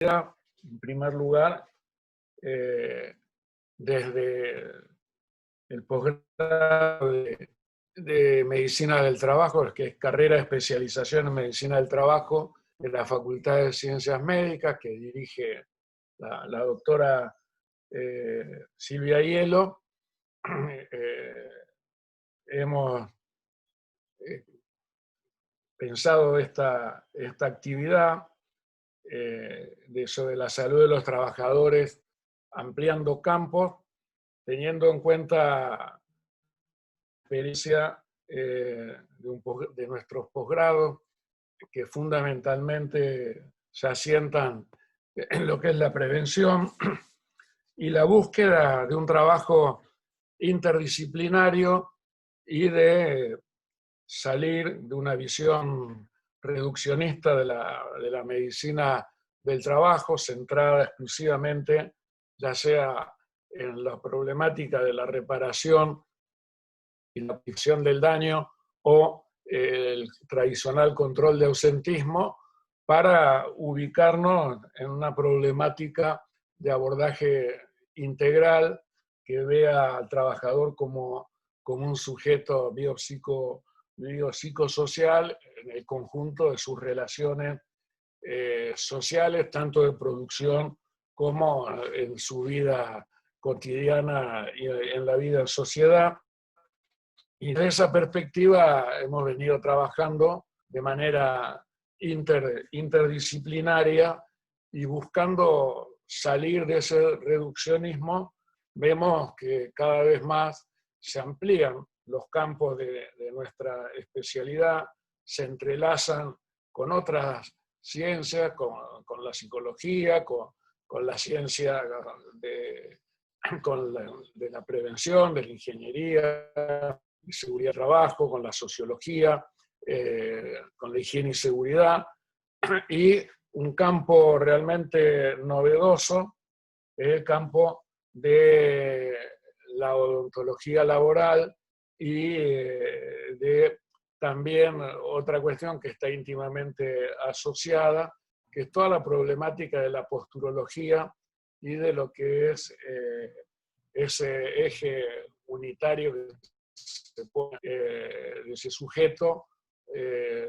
En primer lugar, desde el posgrado de Medicina del Trabajo, que es carrera de especialización en Medicina del Trabajo de la Facultad de Ciencias Médicas, que dirige la doctora Silvia Hielo. Hemos pensado esta actividad sobre la salud de los trabajadores, ampliando campos, teniendo en cuenta la experiencia de nuestros posgrados, que fundamentalmente se asientan en lo que es la prevención y la búsqueda de un trabajo interdisciplinario y de salir de una visión reduccionista de la medicina del trabajo, centrada exclusivamente ya sea en la problemática de la reparación y la prevención del daño o el tradicional control de ausentismo, para ubicarnos en una problemática de abordaje integral que vea al trabajador como un sujeto biopsicosocial en el conjunto de sus relaciones sociales, tanto de producción como en su vida cotidiana y en la vida en sociedad. Y desde esa perspectiva hemos venido trabajando de manera interdisciplinaria y buscando salir de ese reduccionismo. Vemos que cada vez más se amplían los campos de nuestra especialidad, se entrelazan con otras ciencias, con la psicología, con la ciencia de la prevención, de la ingeniería y seguridad de trabajo, con la sociología, con la higiene y seguridad, y un campo realmente novedoso es el campo de la odontología laboral y de también otra cuestión que está íntimamente asociada, que es toda la problemática de la posturología y de lo que es ese eje unitario que se pone de ese sujeto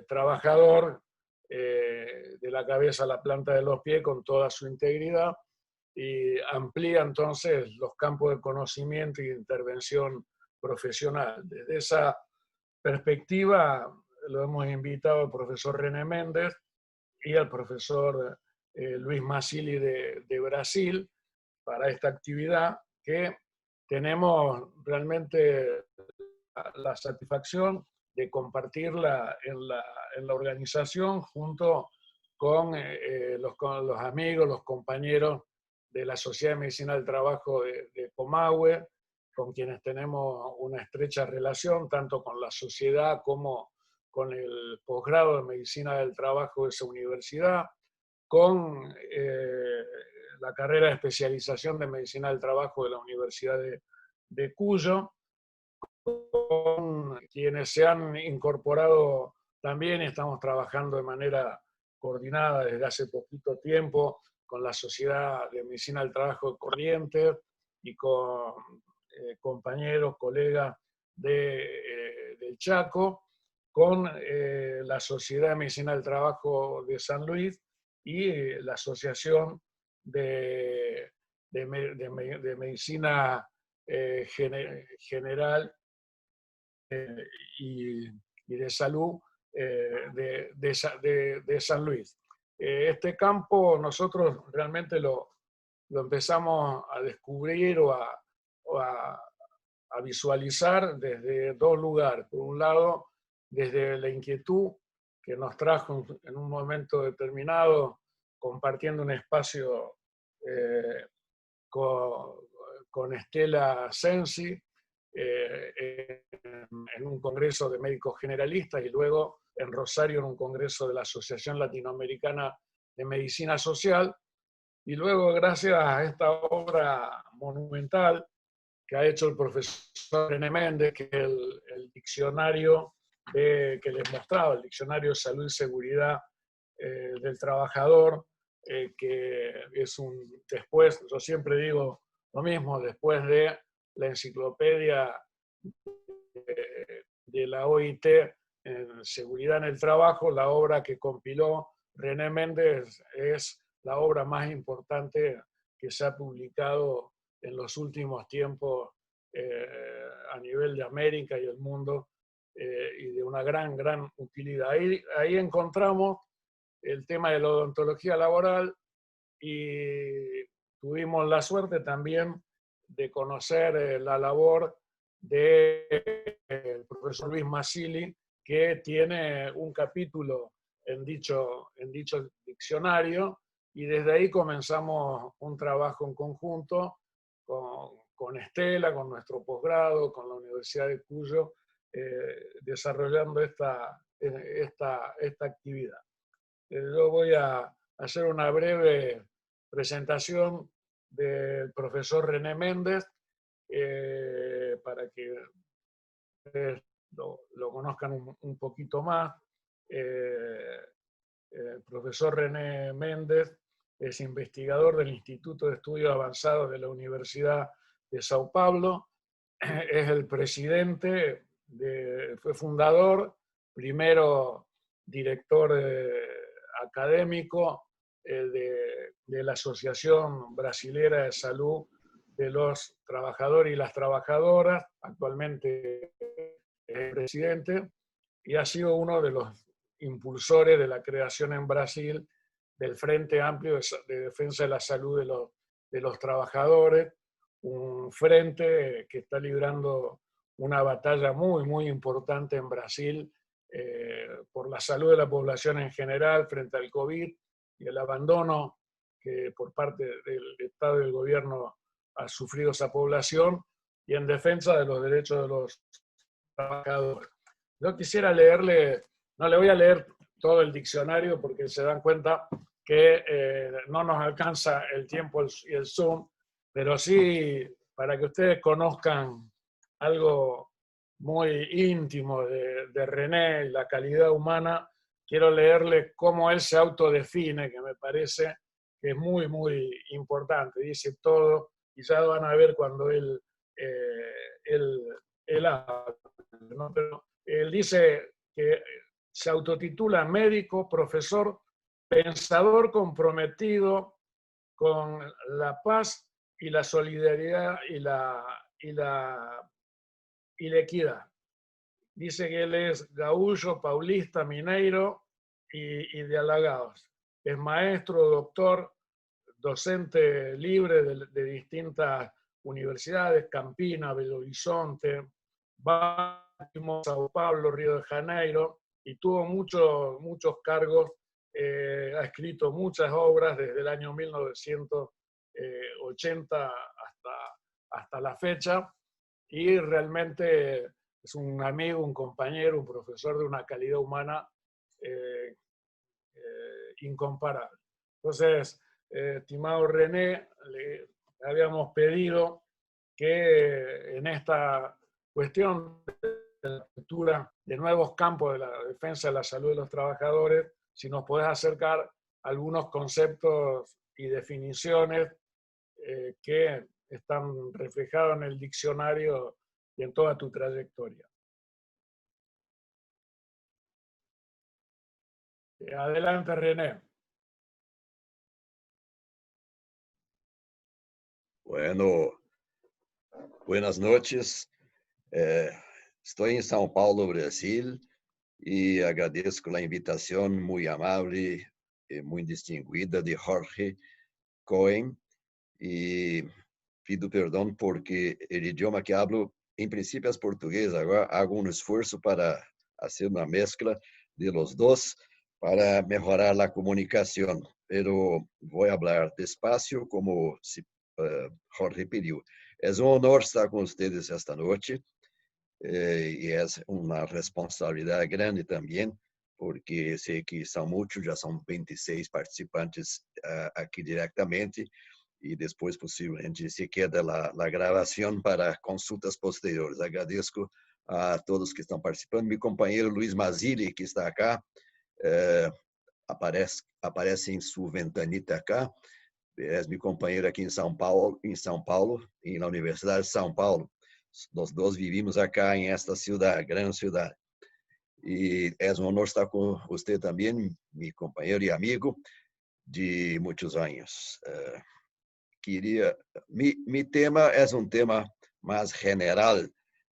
trabajador de la cabeza a la planta de los pies con toda su integridad, y amplía entonces los campos de conocimiento y de intervención profesional. Desde esa perspectiva lo hemos invitado al profesor René Méndez y al profesor Luis Masili de Brasil para esta actividad, que tenemos realmente la satisfacción de compartirla en la organización junto con los amigos, los compañeros de la Sociedad de Medicina del Trabajo de Comahue, con quienes tenemos una estrecha relación, tanto con la sociedad como con el posgrado de Medicina del Trabajo de esa universidad, con la carrera de especialización de Medicina del Trabajo de la Universidad de Cuyo, con quienes se han incorporado también. Estamos trabajando de manera coordinada desde hace poquito tiempo con la Sociedad de Medicina del Trabajo de Corrientes y con compañeros, colegas del Chaco, con la Sociedad de Medicina del Trabajo de San Luis y la Asociación de Medicina General y de Salud de San Luis. Este campo nosotros realmente lo empezamos a descubrir o a visualizar desde dos lugares. Por un lado, desde la inquietud que nos trajo en un momento determinado, compartiendo un espacio con Estela Sensi, en un congreso de médicos generalistas, y luego en Rosario en un congreso de la Asociación Latinoamericana de Medicina Social, y luego gracias a esta obra monumental que ha hecho el profesor René Méndez, que es el diccionario que les mostraba, el diccionario de salud y seguridad del trabajador, que es después, yo siempre digo lo mismo, después de la enciclopedia de la OIT en seguridad en el trabajo, la obra que compiló René Méndez es la obra más importante que se ha publicado en los últimos tiempos a nivel de América y el mundo, y de una gran utilidad. Ahí encontramos el tema de la odontología laboral y tuvimos la suerte también de conocer la labor del profesor Luis Masili, que tiene un capítulo en dicho diccionario, y desde ahí comenzamos un trabajo en conjunto con Estela, con nuestro posgrado, con la Universidad de Cuyo, desarrollando esta actividad. Yo voy a hacer una breve presentación del profesor René Méndez, para que lo conozcan un poquito más. El profesor René Méndez es investigador del Instituto de Estudios Avanzados de la Universidad de Sao Paulo, es el presidente, fue fundador, primero director académico de la Asociación Brasilera de Salud de los Trabajadores y las Trabajadoras, actualmente es presidente, y ha sido uno de los impulsores de la creación en Brasil del Frente Amplio de Defensa de la Salud de los Trabajadores, un frente que está librando una batalla muy importante en Brasil por la salud de la población en general frente al COVID y el abandono que por parte del Estado y del gobierno ha sufrido esa población, y en defensa de los derechos de los trabajadores. Yo quisiera leerle, no le voy a leer todo el diccionario porque se dan cuenta que no nos alcanza el tiempo y el Zoom, pero sí para que ustedes conozcan algo muy íntimo de René y la calidad humana, quiero leerle cómo él se autodefine, que me parece que es muy importante. Dice todo, y ya van a ver cuando él habla, ¿no? Pero él dice que se autotitula médico, profesor, pensador comprometido con la paz y la solidaridad y la equidad. Dice que él es gaúcho, paulista, mineiro y de Alagados. Es maestro, doctor, docente libre de distintas universidades, Campinas, Belo Horizonte, Baltimore, Sao Paulo, Río de Janeiro, y tuvo muchos cargos, ha escrito muchas obras desde el año 1980 hasta la fecha, y realmente es un amigo, un compañero, un profesor de una calidad humana incomparable. Entonces, estimado René, le habíamos pedido que en esta cuestión de la apertura de nuevos campos de la defensa de la salud de los trabajadores, si nos podés acercar algunos conceptos y definiciones que están reflejados en el diccionario y en toda tu trayectoria. Adelante, René. Bueno, buenas noches. Estoy en São Paulo, Brasil, y agradezco la invitación muy amable y muy distinguida de Jorge Cohen, y pido perdón porque el idioma que hablo en principio es portugués. Ahora hago un esfuerzo para hacer una mezcla de los dos para mejorar la comunicación, pero voy a hablar despacio como Jorge pediu. É um honor estar com vocês esta noite, e é uma responsabilidade grande também, porque sei que são muitos, já são 26 participantes aqui diretamente, e depois possivelmente se queda a gravação para consultas posteriores. Agradeço a todos que estão participando. Meu companheiro Luiz Masili, que está acá, aparece em sua ventanita acá. É meu companheiro aqui em São Paulo, na Universidade de São Paulo. Nós dois vivimos acá em esta cidade, grande cidade. E é um honor estar com você também, meu companheiro e amigo de muitos anos. Mi tema é um tema mais general,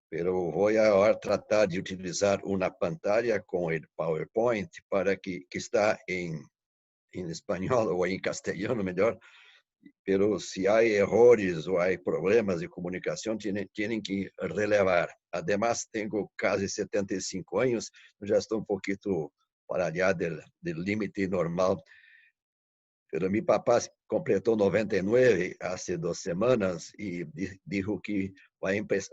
pero voy a tratar de utilizar uma pantalla com o PowerPoint para que está em espanhol ou em castelhano, melhor. Pero se há errores ou há problemas de comunicação, têm que relevar. Además, tenho quase 75 anos, já estou um pouquinho para allá do límite normal. Pero mi papá completou 99 há 2 semanas e disse que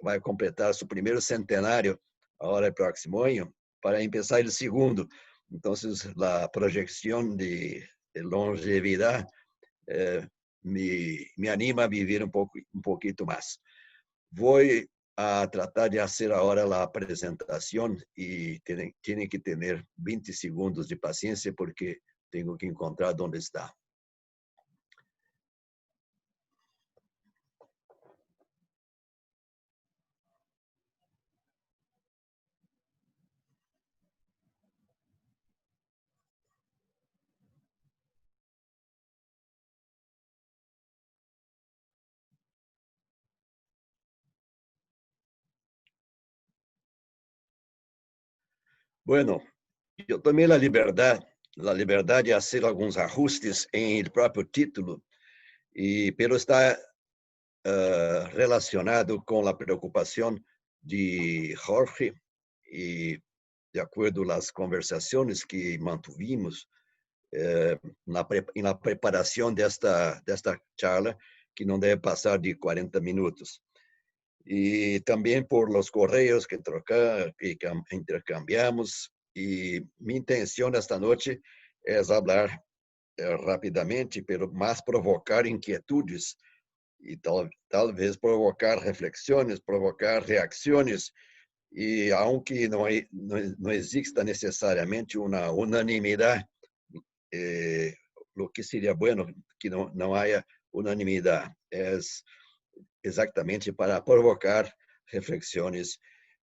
vai completar seu primeiro centenário agora próximo ano para começar o segundo. Então, a projeção de longevidade me anima a viver um pouquinho mais. Vou a tratar de fazer agora a apresentação e tem que ter 20 segundos de paciência porque tenho que encontrar onde está. Bueno, eu tomei a liberdade de fazer alguns ajustes em el próprio título, pero está relacionado com a preocupação de Jorge e de acordo às conversações que mantuvimos na preparação desta charla, que não deve passar de 40 minutos. E também por los correios que intercambiamos. E minha intenção esta noite é falar rapidamente, pero mais provocar inquietudes e talvez provocar reflexões, provocar reações. E aunque não exista necessariamente uma unanimidade, o que seria bueno que não haja unanimidade. É exatamente para provocar reflexões.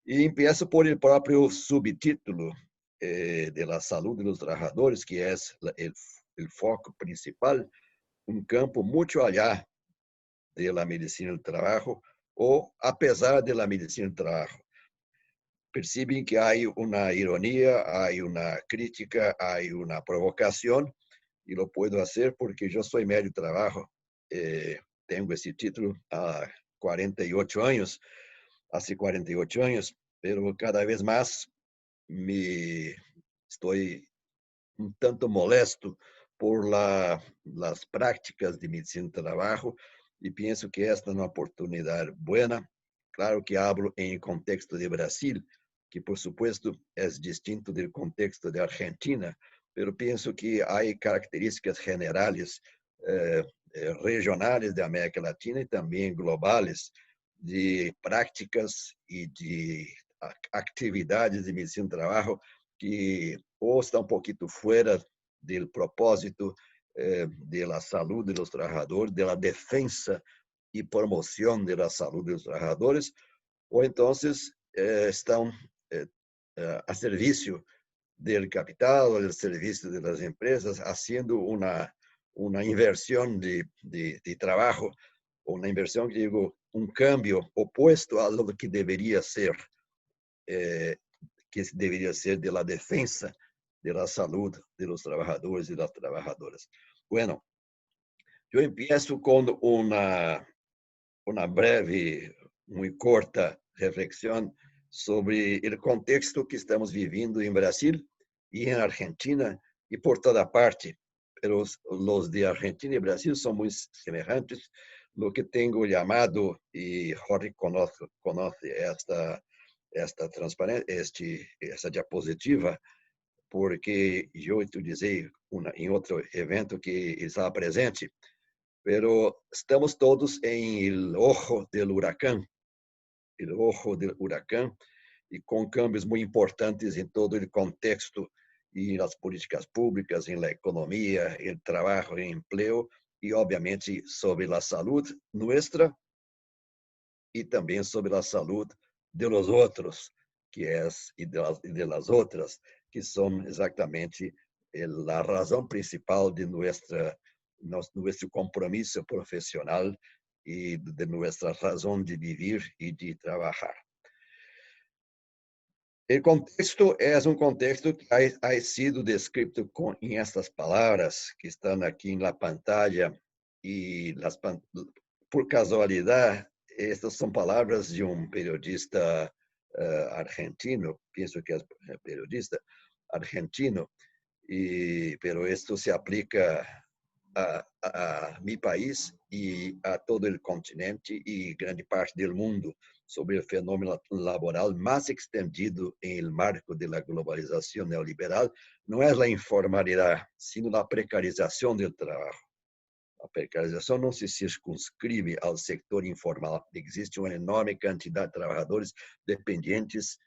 E empiezo por el próprio subtítulo de la saúde dos trabalhadores, que é o foco principal, um campo muito allá de la medicina do trabalho, ou apesar de la medicina do trabalho. Percebem que há uma ironia, há uma crítica, há uma provocação, e lo puedo fazer porque eu sou médico de trabalho, tenho esse título há 48 anos, hace 48 anos, pero cada vez mais estou um tanto molesto por las práticas de medicina do trabalho e penso que esta é uma oportunidade boa. Claro que hablo em contexto de Brasil, que por supuesto é distinto do contexto de Argentina, pero penso que há características generais regionais de América Latina e também globais de práticas e de atividades de medicina do trabalho que ou estão um pouquinho fora do propósito da saúde dos trabalhadores, da defesa e promoção da saúde dos trabalhadores, ou então estão a serviço do capital, ao serviço das empresas, fazendo uma inversão de trabalho, ou uma inversão que digo um câmbio oposto a lo que deveria ser de la defensa de la salud de los trabajadores y las trabajadoras. Bueno, yo empiezo con una breve, muy corta reflexión sobre el contexto que estamos viviendo en Brasil y en Argentina y por toda parte. Pero los de Argentina y Brasil son muy semejantes. Lo que tengo llamado, y Jorge conoce esta transparência, essa diapositiva, porque eu utilizei em outro evento que estava presente, pero estamos todos em el ojo del huracán, e com câmbios muito importantes em todo o contexto y las políticas públicas, en la economía, el trabajo, el empleo y obviamente sobre la salud nuestra y también sobre la salud de los otros, que es y de las otras, que son exactamente la razón principal de nuestro compromiso profesional y de nuestra razón de vivir y de trabajar. El contexto es un contexto que ha sido descrito en estas palabras que están aquí en la pantalla y por casualidad, estas son palabras de un periodista argentino, pienso que es periodista argentino, pero esto se aplica a mi país y a todo el continente y grande parte del mundo sobre el fenómeno laboral más extendido en el marco de la globalización neoliberal. No es la informalidad, sino la precarización del trabajo. A precarização não se circunscreve ao sector informal. Existe uma enorme quantidade de trabalhadores dependentes,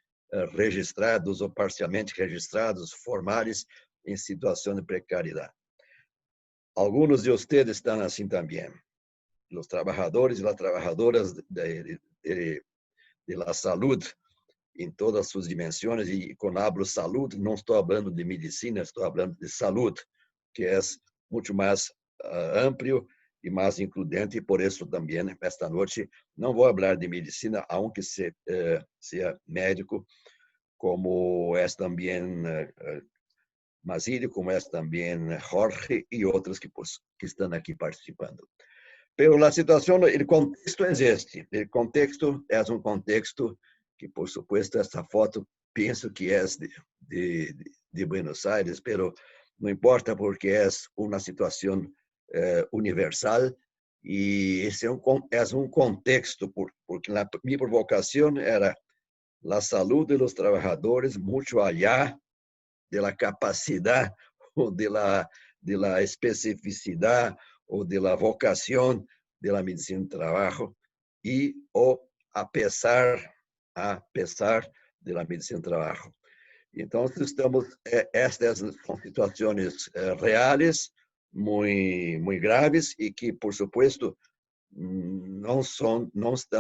registrados ou parcialmente registrados, formais, em situação de precariedade. Alguns de vocês estão assim também. Os trabalhadores e as trabalhadoras da saúde, em todas as suas dimensões, e quando hablo saúde, não estou falando de medicina, estou falando de saúde, que é muito mais amplio e mais includente, e por isso também, esta noite, não vou falar de medicina, aunque seja médico, como é também Masílio, como é também Jorge e outros que estão aqui participando. Pero a situação, o contexto é este. O contexto é um contexto que, por supuesto, esta foto penso que é de Buenos Aires, pero não importa porque é uma situação universal e esse é um contexto, porque minha provocação era a saúde dos trabalhadores muito allá de la capacidade ou de la especificidade ou de la vocação de la medicina do trabalho e a pesar de la medicina do trabalho. Então, estas são situações reais, muito graves e que, por supuesto, não estão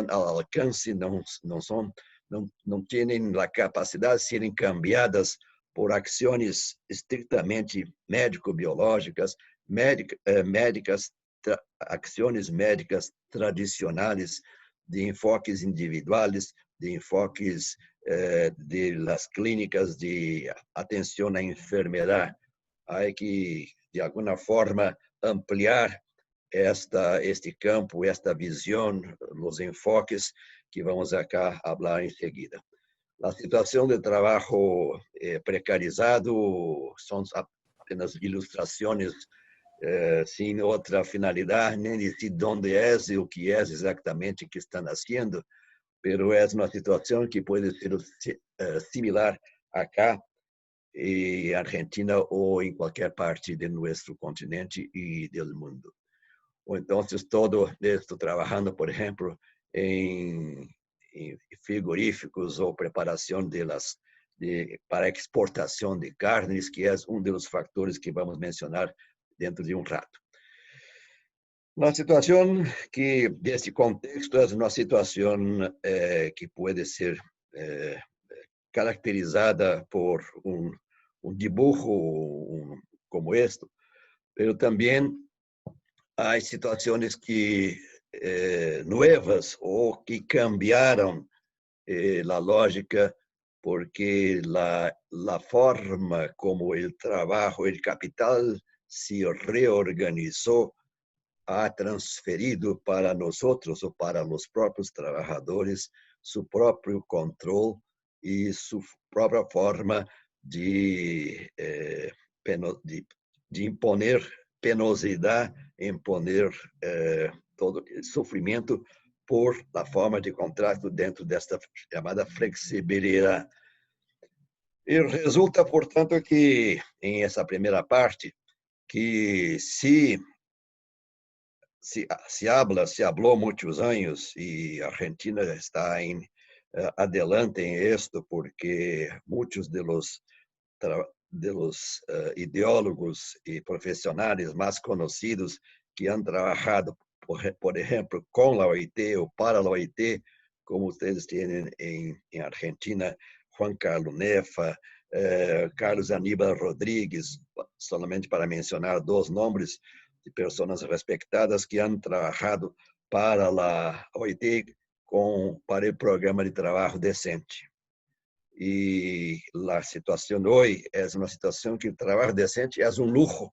ao alcance, não têm a capacidade de serem cambiadas por ações estritamente médico-biológicas, ações médicas tradicionais, de enfoques individuais, de enfoques de las clínicas de atenção à enfermedade. Há que, de alguma forma, ampliar este campo, esta visão, os enfoques que vamos acá falar em seguida. A situação de trabalho precarizado são apenas ilustrações sem outra finalidade, nem dizer onde é e o que é exatamente que estão fazendo, mas é uma situação que pode ser similar acá em Argentina ou em qualquer parte de nosso continente e do mundo. Ou então, todo estou trabalhando, por exemplo, em frigoríficos ou preparação para exportação de carnes, que é dos fatores que vamos mencionar dentro de rato. Uma situação que, desse contexto, é uma situação que pode ser caracterizada por dibujo como este, mas também há situações que novas ou que cambiaram a lógica, porque a forma como o trabalho, o capital se reorganizou, ha transferido para nós outros ou para os próprios trabalhadores seu próprio controle e sua própria forma de imponer penosidade, imponer todo sofrimento por a forma de contrato dentro desta chamada flexibilidade. E resulta, portanto, que em essa primeira parte, que se hablou muitos anos e a Argentina está adelante em isto, porque muitos de los ideólogos y profesionales más conocidos que han trabajado, por ejemplo, con la OIT o para la OIT, como ustedes tienen en Argentina, Juan Carlos Nefa, Carlos Aníbal Rodríguez, solamente para mencionar dos nombres de personas respetadas que han trabajado para la OIT para el programa de trabajo decente. E a situação hoje é uma situação que o trabalho decente é um luxo,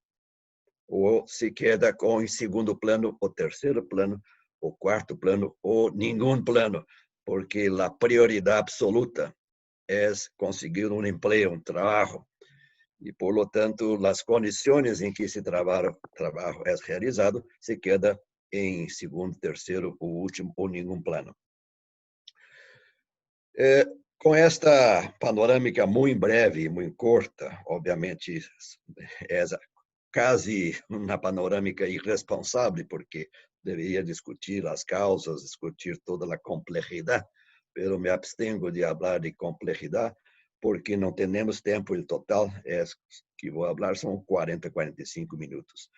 ou se queda com em segundo plano, ou terceiro plano, ou quarto plano, ou nenhum plano, porque a prioridade absoluta é conseguir um emprego, um trabalho, e, por lo tanto, as condições em que esse trabalho é realizado se queda em segundo, terceiro, ou último, ou nenhum plano. Com esta panorâmica muito breve, muito curta, obviamente é quase uma panorâmica irresponsável, porque deveria discutir as causas, discutir toda a complexidade, mas me abstengo de falar de complexidade, porque não temos tempo, o total que vou falar são 40, 45 minutos.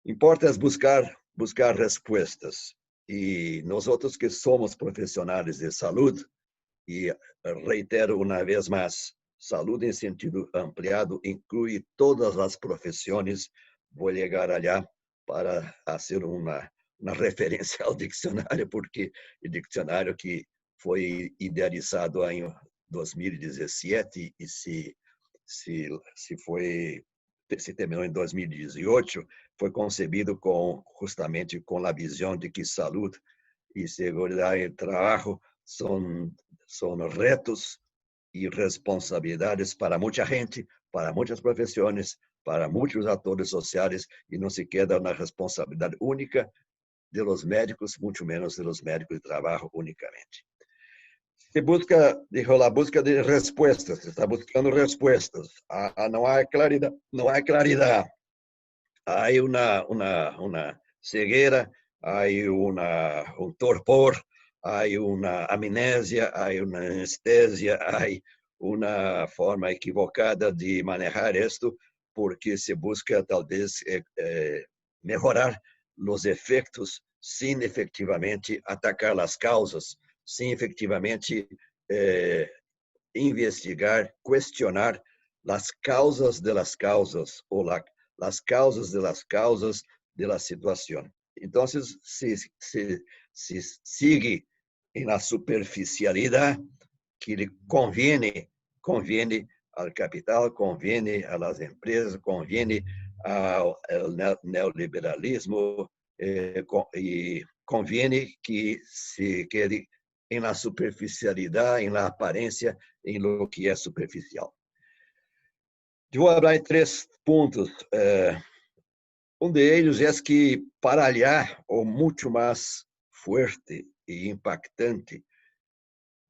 Importa é buscar respostas, e nós outros que somos profissionais de saúde, e reitero uma vez mais, saúde em sentido ampliado inclui todas as profissões. Vou chegar allá para fazer uma referência ao dicionário, porque o dicionário que foi idealizado em 2017 e se terminou em 2018, foi concebido justamente com a visão de que saúde e segurança em trabalho são retos e responsabilidades para muita gente, para muitas profissões, para muitos atores sociais, e não se queda na responsabilidade única de los médicos, muito menos de los médicos de trabalho unicamente. Se busca, dijo, a busca de respostas, se está buscando respostas. Não há claridade, não há claridade. Há uma cegueira, há um torpor, há uma amnésia, há uma anestesia, há uma forma equivocada de manejar isto, porque se busca talvez melhorar os efeitos sem efetivamente atacar as causas, sem efetivamente investigar, questionar as causas de las causas ou as causas de las causas de la situação. Então, se sigue na superficialidade que lhe conviene ao capital, conviene às empresas, conviene ao neoliberalismo e conviene que se quede na superficialidade, na aparência, em lo que é superficial. Eu vou falar em 3 pontos. Deles é que, para aliar o muito mais forte e impactante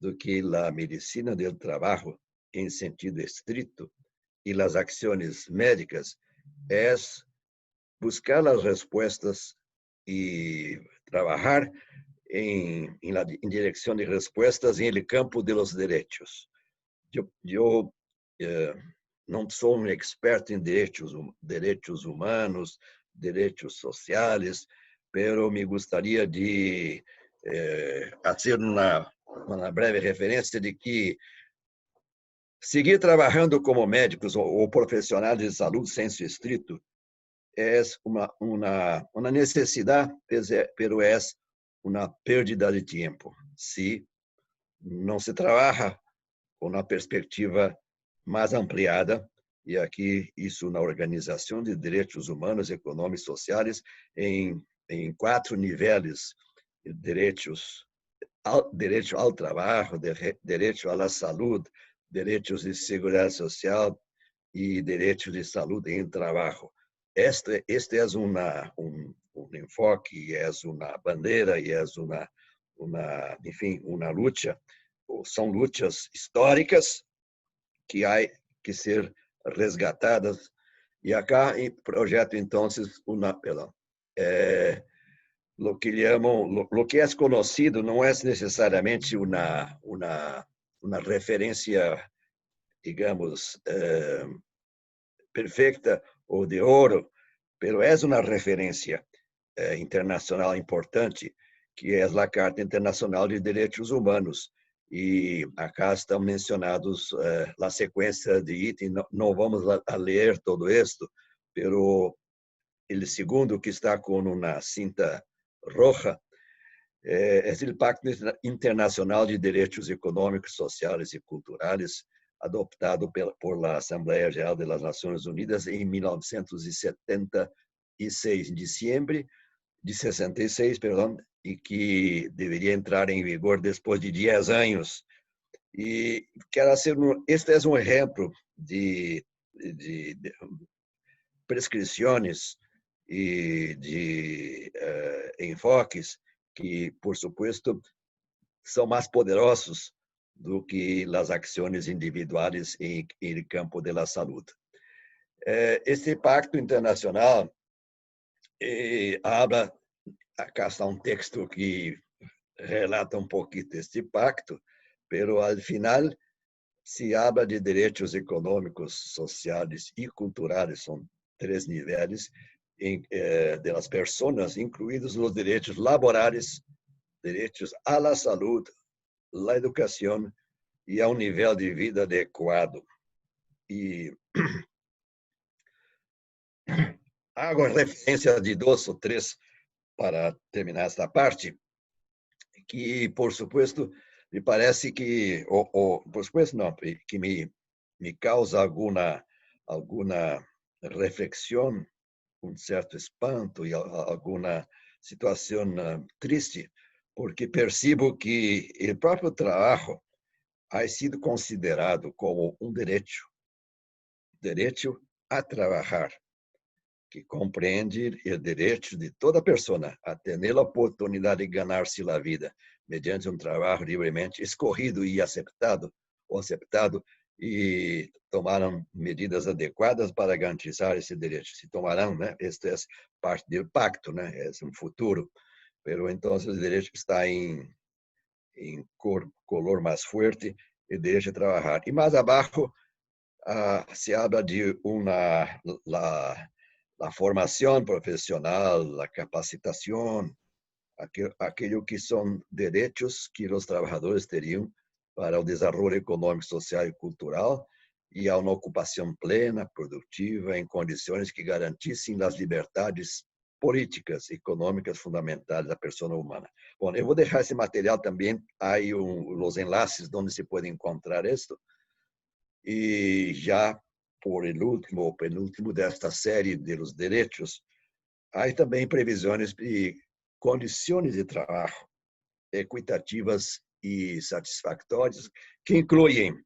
do que a medicina do trabalho em sentido estrito e as ações médicas, é buscar as respostas e trabalhar em direção de respostas em el campo de los derechos. Eu não sou um experto em direitos humanos, direitos sociais, pero me gostaria de fazer uma breve referência de que seguir trabalhando como médicos ou profissionais de saúde senso estrito é uma necessidade, pero é uma perda de tempo, se não se trabalha com uma perspectiva mais ampliada, e aqui isso na Organização de Direitos Humanos, Econômicos e Sociais, em 4 níveis: direito ao trabalho, direito à saúde, direitos de segurança social e direitos de saúde em trabalho. Este é um enfoque, é uma bandeira e é enfim, uma luta. São lutas históricas que há que ser resgatadas. E acá em projeto, então, lo que é conhecido não é necessariamente uma referência, digamos, perfecta o de oro, pero es una referencia internacional importante, que é a Carta Internacional de Direitos Humanos. E acá estão mencionados a sequência de itens, não vamos a ler todo isto, pero o segundo, que está com uma cinta roja, é o Pacto Internacional de Direitos Econômicos, Sociais e Culturais, adoptado por a Assembleia Geral das Nações Unidas em 1976, em dezembro de 66, perdão, e que deveria entrar em vigor depois de 10 anos. E quero ser este é um exemplo de prescrições e de enfoques que, por supuesto, são mais poderosos do que as ações individuais em campo da saúde. Este pacto internacional habla, acá está um texto que relata um pouquinho deste pacto, pero al final se habla de direitos econômicos, sociais e culturais, são 3 níveis de las pessoas, incluídos os direitos laborais, direitos à la saúde, à educação e a um nível de vida adequado. E hago referência de 2 ou 3 para terminar esta parte, que, por supuesto, me parece que, por supuesto, não, que me causa alguma reflexão, um certo espanto e alguma situação triste, porque percebo que o próprio trabalho ha sido considerado como um direito a trabalhar, que compreende o direito de toda pessoa a ter a oportunidade de ganhar-se a vida mediante um trabalho livremente escorrido e aceptado, e tomaram medidas adequadas para garantizar esse direito. Se tomarão, né? Este é parte do pacto, né? É um futuro. Pero então o direito está em color mais forte, e direito de trabalhar. E mais abaixo se habla de a formação profissional, a capacitação, aquilo que são direitos que os trabalhadores teriam para o desenvolvimento econômico, social e cultural, e a uma ocupação plena, produtiva, em condições que garantissem as liberdades políticas e econômicas fundamentais da pessoa humana. Bom, eu vou deixar esse material também, aí os enlaces onde se pode encontrar isto, e já por el último ou penúltimo desta série de los direitos, há também previsões de condições de trabalho equitativas e satisfatórias, que incluem,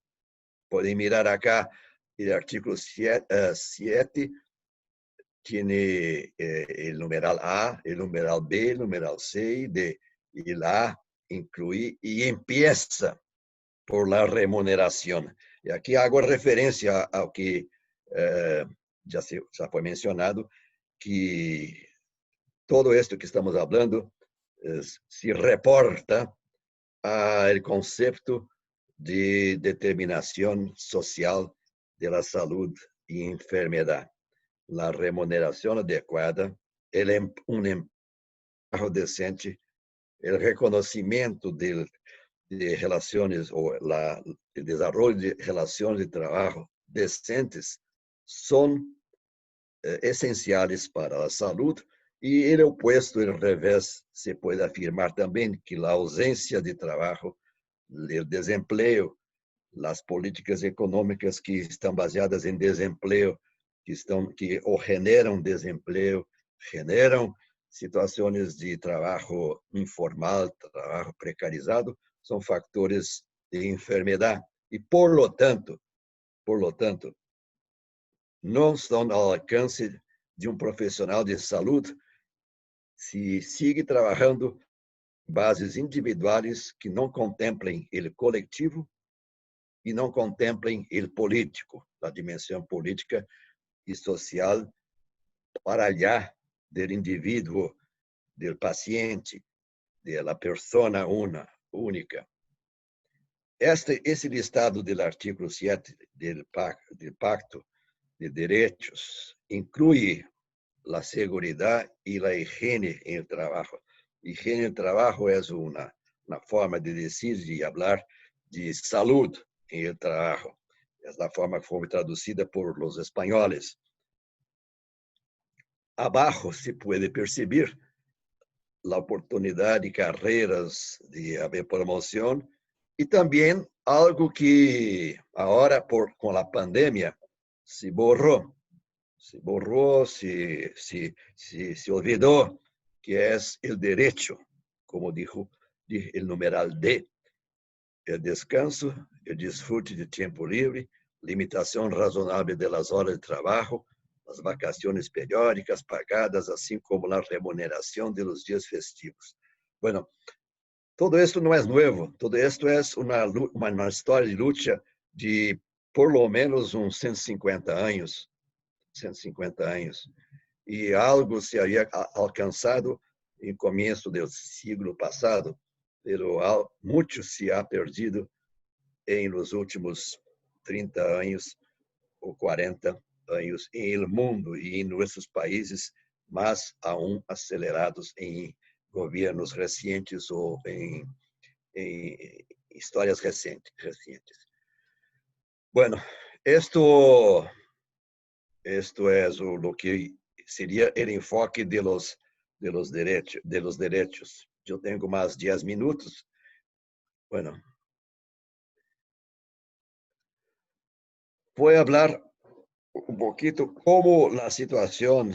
podem mirar acá, o artigo 7 tiene el numeral A, el numeral B, el numeral C y D. Y la incluye y empieza por la remuneración. E aqui hago referência ao que já foi mencionado, que todo esto que estamos falando se reporta ao conceito de determinação social de la salud e enfermedade. La remuneração adequada, um emprego decente, o reconhecimento de relações ou o desenvolvimento de relações de trabalho decentes são essenciais para a saúde, e o oposto, ao revés, se pode afirmar também que a ausência de trabalho, o desemprego, as políticas econômicas que estão baseadas em desemprego, que generam desemprego, generam situações de trabalho informal, trabalho precarizado, são fatores de enfermidade e, por lo tanto, não estão ao alcance de um profissional de saúde se sigue trabalhando em bases individuais que não contemplem o coletivo e não contemplem o político, a dimensão política e social para allá do indivíduo, do paciente, da persona única. Esse listado do artigo 7 do pacto de derechos incluye la seguridad y la higiene en el trabajo. Higiene en el trabajo es una forma de decir, de hablar de salud en el trabajo. Es la forma que fue traducida por los españoles. Abajo se puede percibir la oportunidad de carreras, de haber promoción, y también algo que ahora con la pandemia se borró, se olvidó, que es el derecho, como dijo el numeral D, el descanso, el disfrute de tiempo libre, limitación razonable de las horas de trabajo, las vacaciones periódicas pagadas, así como la remuneración de los días festivos. Bueno, todo esto no es nuevo, todo esto es una historia de lucha de por lo menos uns 150 años, 150 años. E algo se havia alcançado em começo do século passado, pero muito se ha perdido em los últimos 30 anos ou 40 anos em el mundo e em nossos países, mas aún acelerados em governos recentes ou em histórias recentes. Bueno, esto es lo que sería el enfoque de los derechos. Yo tengo más 10 minutos. Bueno, voy a hablar un poquito cómo la situación,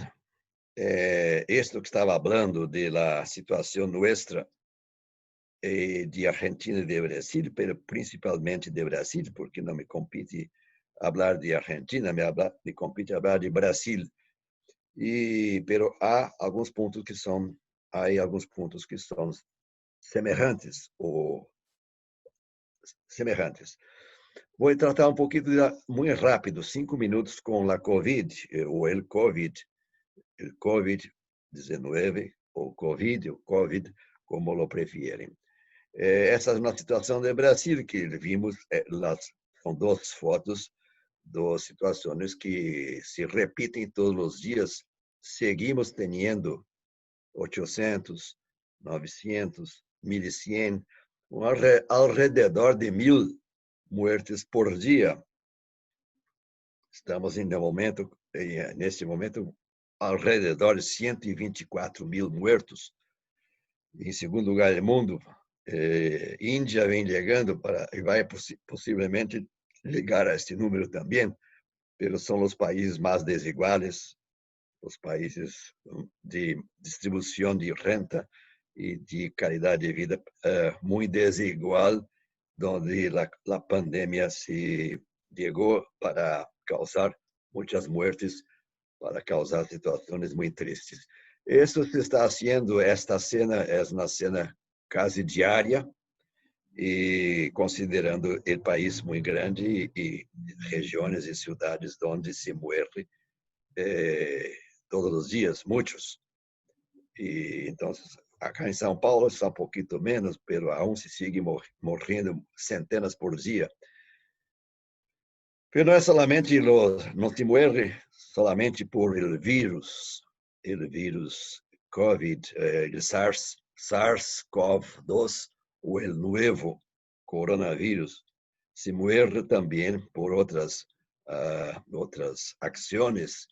esto que estaba hablando de la situación nuestra de Argentina y de Brasil, pero principalmente de Brasil, porque no me compete hablar de Argentina, me compete hablar de Brasil. Pero há alguns pontos que são semelhantes ou semelhantes. Vou tratar um pouquinho muito rápido, 5 minutos com a COVID ou o COVID-19 ou COVID, como lo prefirem. Essa é uma situação do Brasil que vimos, são duas fotos, duas situações que se repetem todos os dias. Seguimos tendo 800, 900, 1.100, alrededor de 1.000 muertes por dia. Estamos neste momento, alrededor de 124.000 muertos. Em segundo lugar do mundo, Índia vem chegando e vai possivelmente chegar a este número também, mas são os países mais desiguais, os países de distribuição de renta e de qualidade de vida muito desigual, onde a pandemia se chegou para causar muitas mortes, para causar situações muito tristes. Isso se está fazendo, esta cena é uma cena quase diária, e considerando o país muito grande e regiões e cidades onde se morre todos os dias, muitos. E então, acá em São Paulo está um pouquinho menos, mas aún se sigue morrendo centenas por dia. Mas não é somente não se morre solamente por el vírus COVID, el SARS-CoV-2 ou el nuevo coronavírus, se morre também por outras ações.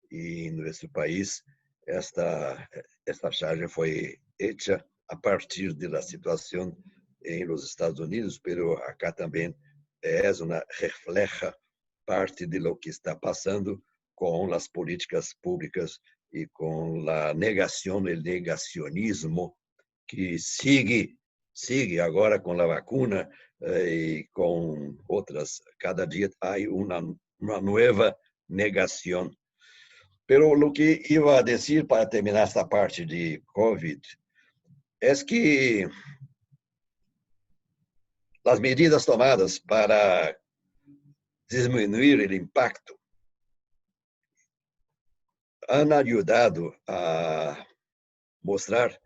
E em nosso país, esta charge foi hecha a partir da situação em los Estados Unidos, pero acá também refleja parte de lo que está passando com as políticas públicas e com a negação, o negacionismo que sigue agora com a vacuna e com outras. Cada dia há uma nova negação. Pero lo que iba a decir para terminar esta parte de COVID es que las medidas tomadas para disminuir el impacto han ayudado a mostrar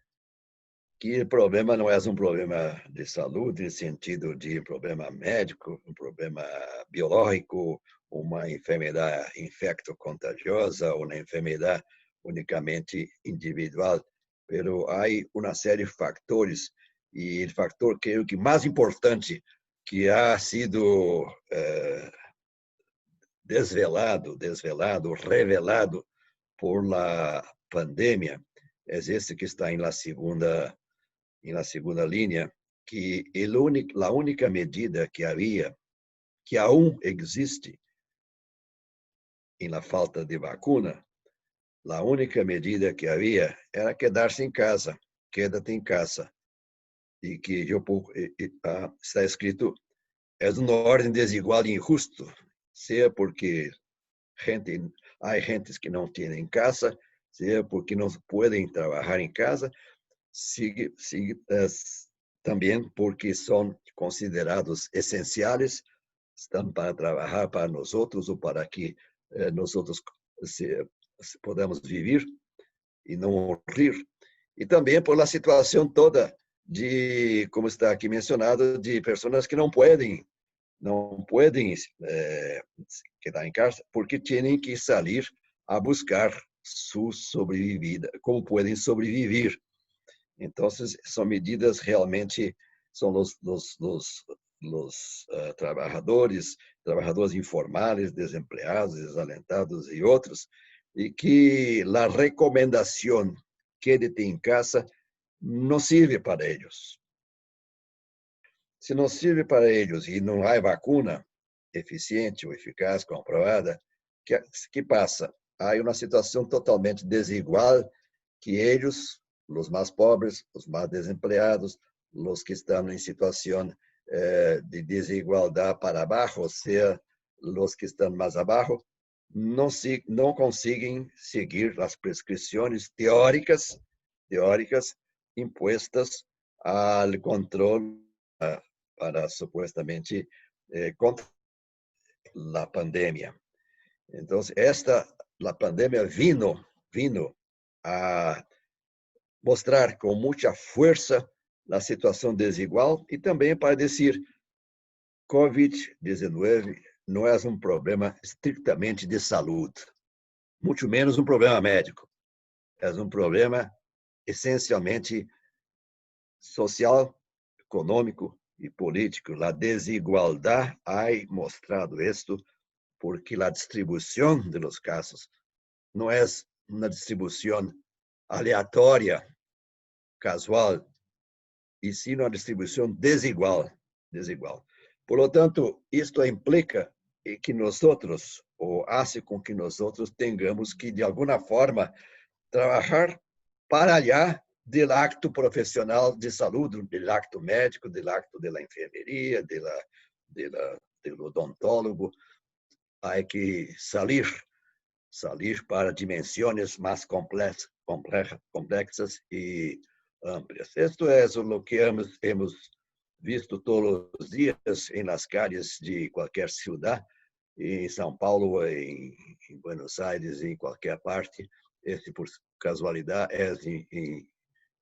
que el problema no es un problema de salud en el sentido de un problema médico, un problema biológico, uma enfermidade infecto-contagiosa ou uma enfermidade unicamente individual, pero há uma série de fatores e o fator que mais importante que ha sido revelado por la pandemia é esse que está na segunda linha, que a única medida que havia, que aún existe em la falta de vacuna, a única medida que havia era quedar-se em casa, quédate em casa. E que está escrito, é uma ordem desigual e injusto, seja porque há gente que não tem casa, seja porque não podem trabalhar em casa, também porque são considerados essenciais, estão para trabalhar para nós outros ou para que nós outros podamos viver e não morrer. E também por a situação toda de, como está aqui mencionado, de pessoas que não podem quedar em casa porque têm que sair a buscar sua sobrevivida, como podem sobreviver. Então, são medidas realmente, são os trabalhadores informais, desempregados, desalentados e outros, e que a recomendação quédate em casa não serve para eles. Se não serve para eles e não há vacuna eficiente ou eficaz, comprovada, que passa? Há uma situação totalmente desigual que eles, os mais pobres, os mais desempregados, os que estão em situação de desigualdade para baixo, ou seja, os que estão mais abaixo, não conseguem seguir as prescrições teóricas impuestas ao controle para supuestamente contra a pandemia. Então, a pandemia vino a mostrar com muita força a situação desigual e também para dizer COVID-19 não é um problema estritamente de saúde, muito menos um problema médico. É um problema essencialmente social, econômico e político. A desigualdade ha mostrado isto porque a distribuição dos casos não é uma distribuição aleatória, casual, e sim uma distribuição desigual. Por lo tanto, isto implica que nós ou hace com que nós tenhamos que, de alguma forma, trabalhar para allá do acto profissional de saúde, do acto médico, do acto da enfermeria, do odontólogo. Há que sair para dimensões mais complexas e amplas. Isto é o que hemos visto todos os dias em las calles de qualquer cidade, em São Paulo, em Buenos Aires, em qualquer parte. Este, por casualidade, é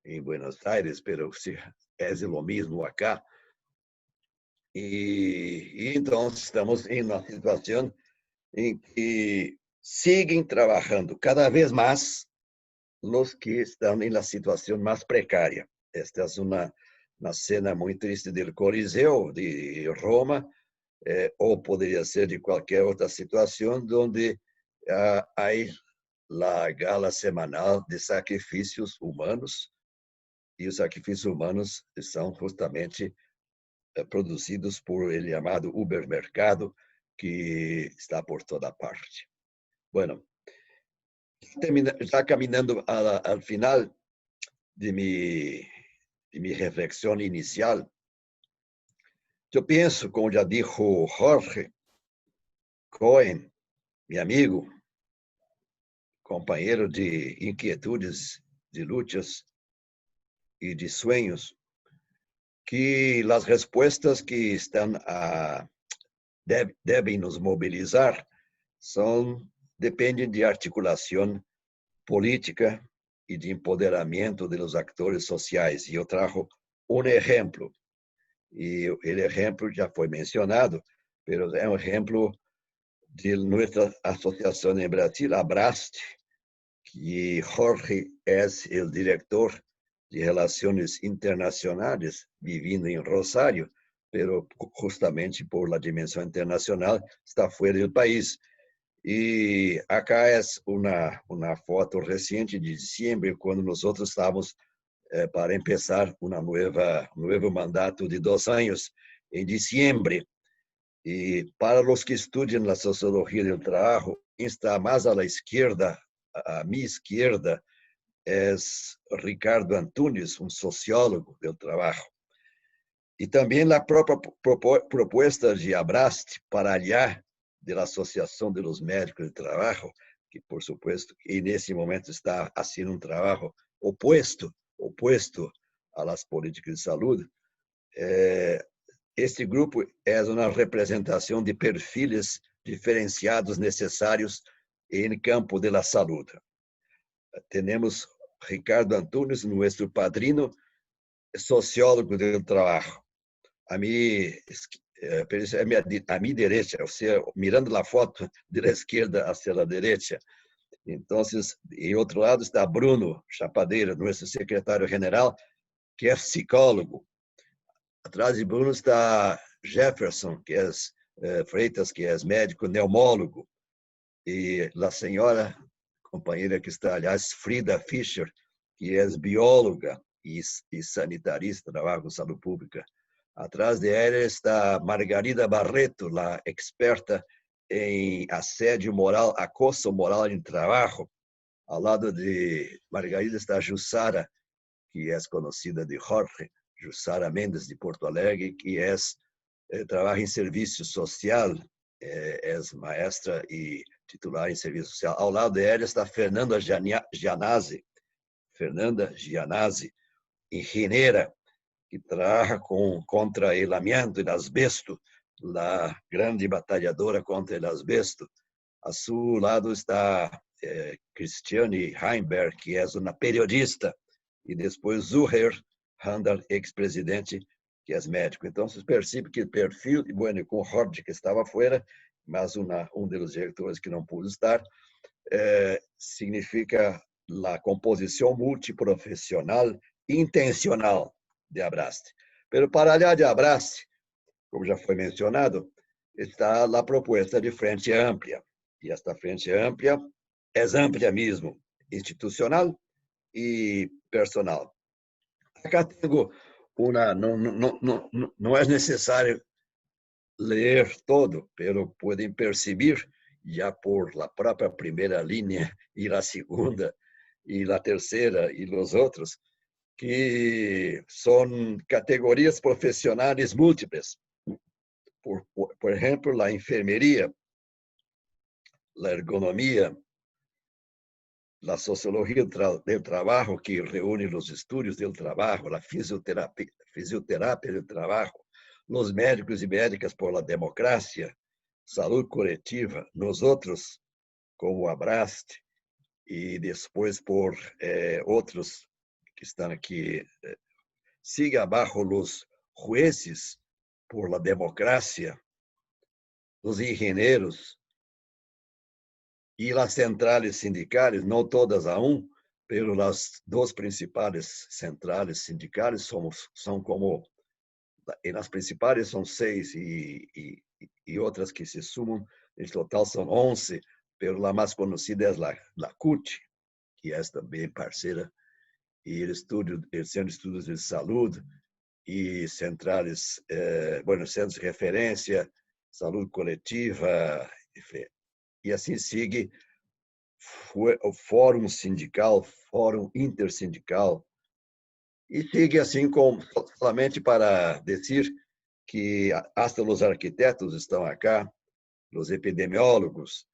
em Buenos Aires, mas é o mesmo acá. E então estamos em uma situação em que seguem trabalhando cada vez mais os que estão em uma situação mais precária. Esta é uma cena muito triste do Coliseu de Roma, ou poderia ser de qualquer outra situação onde há a gala semanal de sacrifícios humanos, e os sacrifícios humanos são justamente produzidos por ele chamado Ubermercado, que está por toda parte. Bueno, já caminhando ao final de minha reflexão inicial, eu penso, como já disse Jorge Cohen, meu amigo, companheiro de inquietudes, de lutas e de sonhos, que as respostas que devem nos mobilizar dependem de articulação política e de empoderamento dos atores sociais. E eu trago exemplo. E o exemplo já foi mencionado, mas é exemplo de nuestra asociación en Brasil, Abraste, que Jorge es el director de Relaciones Internacionales, viviendo en Rosario, pero justamente por la dimensión internacional está fuera del país. E acá é uma foto recente de dezembro, quando nós estávamos para começar um novo mandato de 2 anos, em dezembro. E para os que estudam a sociologia do trabalho, está mais à esquerda, à minha esquerda, é Ricardo Antunes, um sociólogo do trabalho. E também a própria proposta de Abraste para aliar da Associação dos Médicos de Trabalho, que, por supuesto, e nesse momento está fazendo um trabalho oposto às políticas de saúde. Este grupo é uma representação de perfis diferenciados necessários em campo da saúde. Temos Ricardo Antunes, nosso padrino, sociólogo do trabalho. A minha direita, ou seja, mirando a foto da esquerda hacia a direita. Então, em outro lado está Bruno Chapadeira, nosso secretário-geral, que é psicólogo. Atrás de Bruno está Jefferson, que é Freitas, que é médico neumólogo. E a senhora, companheira que está, aliás, Frida Fischer, que é bióloga e sanitarista, trabalha com saúde pública. Atrás de ela está Margarida Barreto, a experta em assédio moral, acoso moral em trabalho. Ao lado de Margarida está Jussara, que é conhecida de Jorge, Jussara Mendes, de Porto Alegre, que trabalha em serviço social, é maestra e titular em serviço social. Ao lado dela está Fernanda Gianazzi, engenheira, que trabalha contra o amianto e asbesto, a grande batalhadora contra o asbesto. A seu lado está Christiane Heimberg, que é uma periodista, e depois Zuher Handel, ex-presidente, que é médico. Então, se percebe que o perfil, bueno, com Jorge, que estava fora, mas dos diretores que não pôde estar, significa a composição multiprofissional intencional de Abraste. Pero para allá de Abraste, como já foi mencionado, está a proposta de frente ampla. E esta frente ampla é ampla mesmo, institucional e personal. Acá tenho não é necessário ler todo, pero podem perceber já por a própria primeira linha e a segunda e a terceira e os outros, que são categorias profissionais múltiplas. Por exemplo, a enfermeria, a ergonomia, a sociologia do trabalho, que reúne os estudos do trabalho, a fisioterapia do trabalho, os médicos e médicas por la democracia, saúde coletiva, nós outros, como Abraste, e depois por outros que estão aqui, siga abaixo os jueces por la democracia, os engenheiros e as centrais sindicais, não todas a pero as duas principais centrais sindicais são como, e nas principais são 6 e outras que se sumam, em total são 11, pero a mais conhecida é a CUT, que é também parceira, e o Centro de Estudos de Saúde e centrais, centros de referência, saúde coletiva, enfim. E assim segue o Fórum Sindical, Fórum Intersindical, e segue assim somente para dizer que hasta os arquitetos estão acá, os epidemiólogos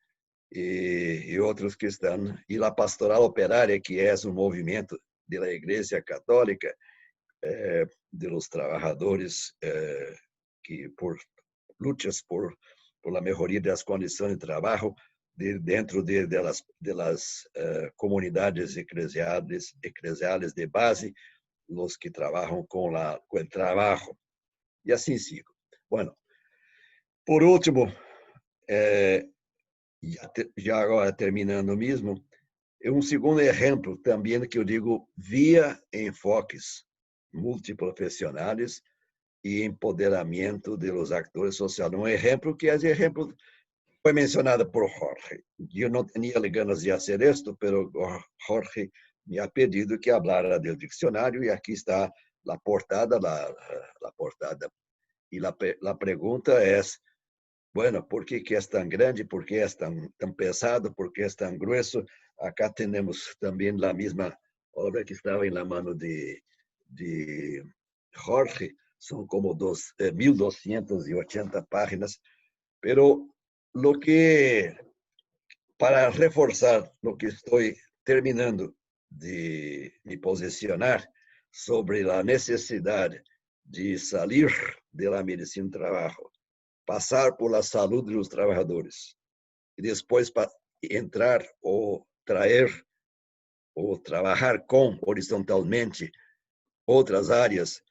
e outros que estão, e a Pastoral Operária, que é um movimento da Igreja Católica, de los trabalhadores que por lutas por a melhoria das condições de trabalho dentro das comunidades eclesiales de base, os que trabalham com o trabalho, e assim sigo. Bueno, por último, já agora terminando mesmo, é um segundo exemplo também que eu digo via enfoques multiprofissionais e empoderamento dos atores sociais. Um exemplo que esse exemplo foi mencionado por Jorge. Eu não tinha ganas de fazer isto, mas Jorge me ha pedido que hablara do dicionário e aqui está a portada, a portada. E a pergunta é, bueno, ¿por qué es tan grande? ¿Por qué es tan pesado? ¿Por qué es tan grueso? Acá tenemos también la misma obra que estaba en la mano de Jorge. Son como 1.280 páginas. Pero para reforzar lo que estoy terminando de me posicionar sobre la necesidad de salir de la medicina del trabajo, passar por la salud dos trabalhadores e depois entrar ou trazer ou trabalhar com horizontalmente outras áreas,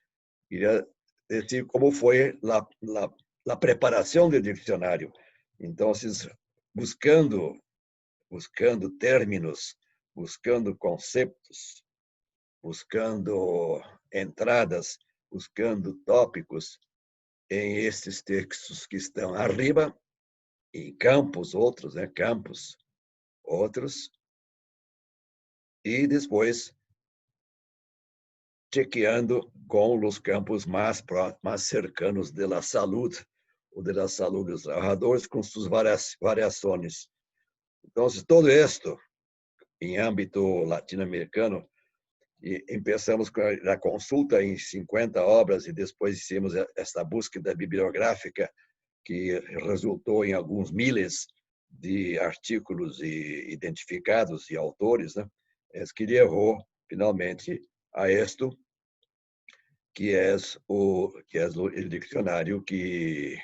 queria dizer como foi a preparação do dicionário. Então, buscando términos, buscando conceitos, buscando entradas, buscando tópicos em esses textos que estão arriba, em campos outros, e depois chequeando com os campos mais cercanos da saúde, ou da saúde dos trabalhadores, com suas variações. Então, todo isto, em âmbito latino-americano, começamos com a consulta em 50 obras e depois hicimos esta búsqueda bibliográfica que resultou em alguns milhares de artículos identificados e autores, né? É que levou finalmente a isto, que é o dicionário que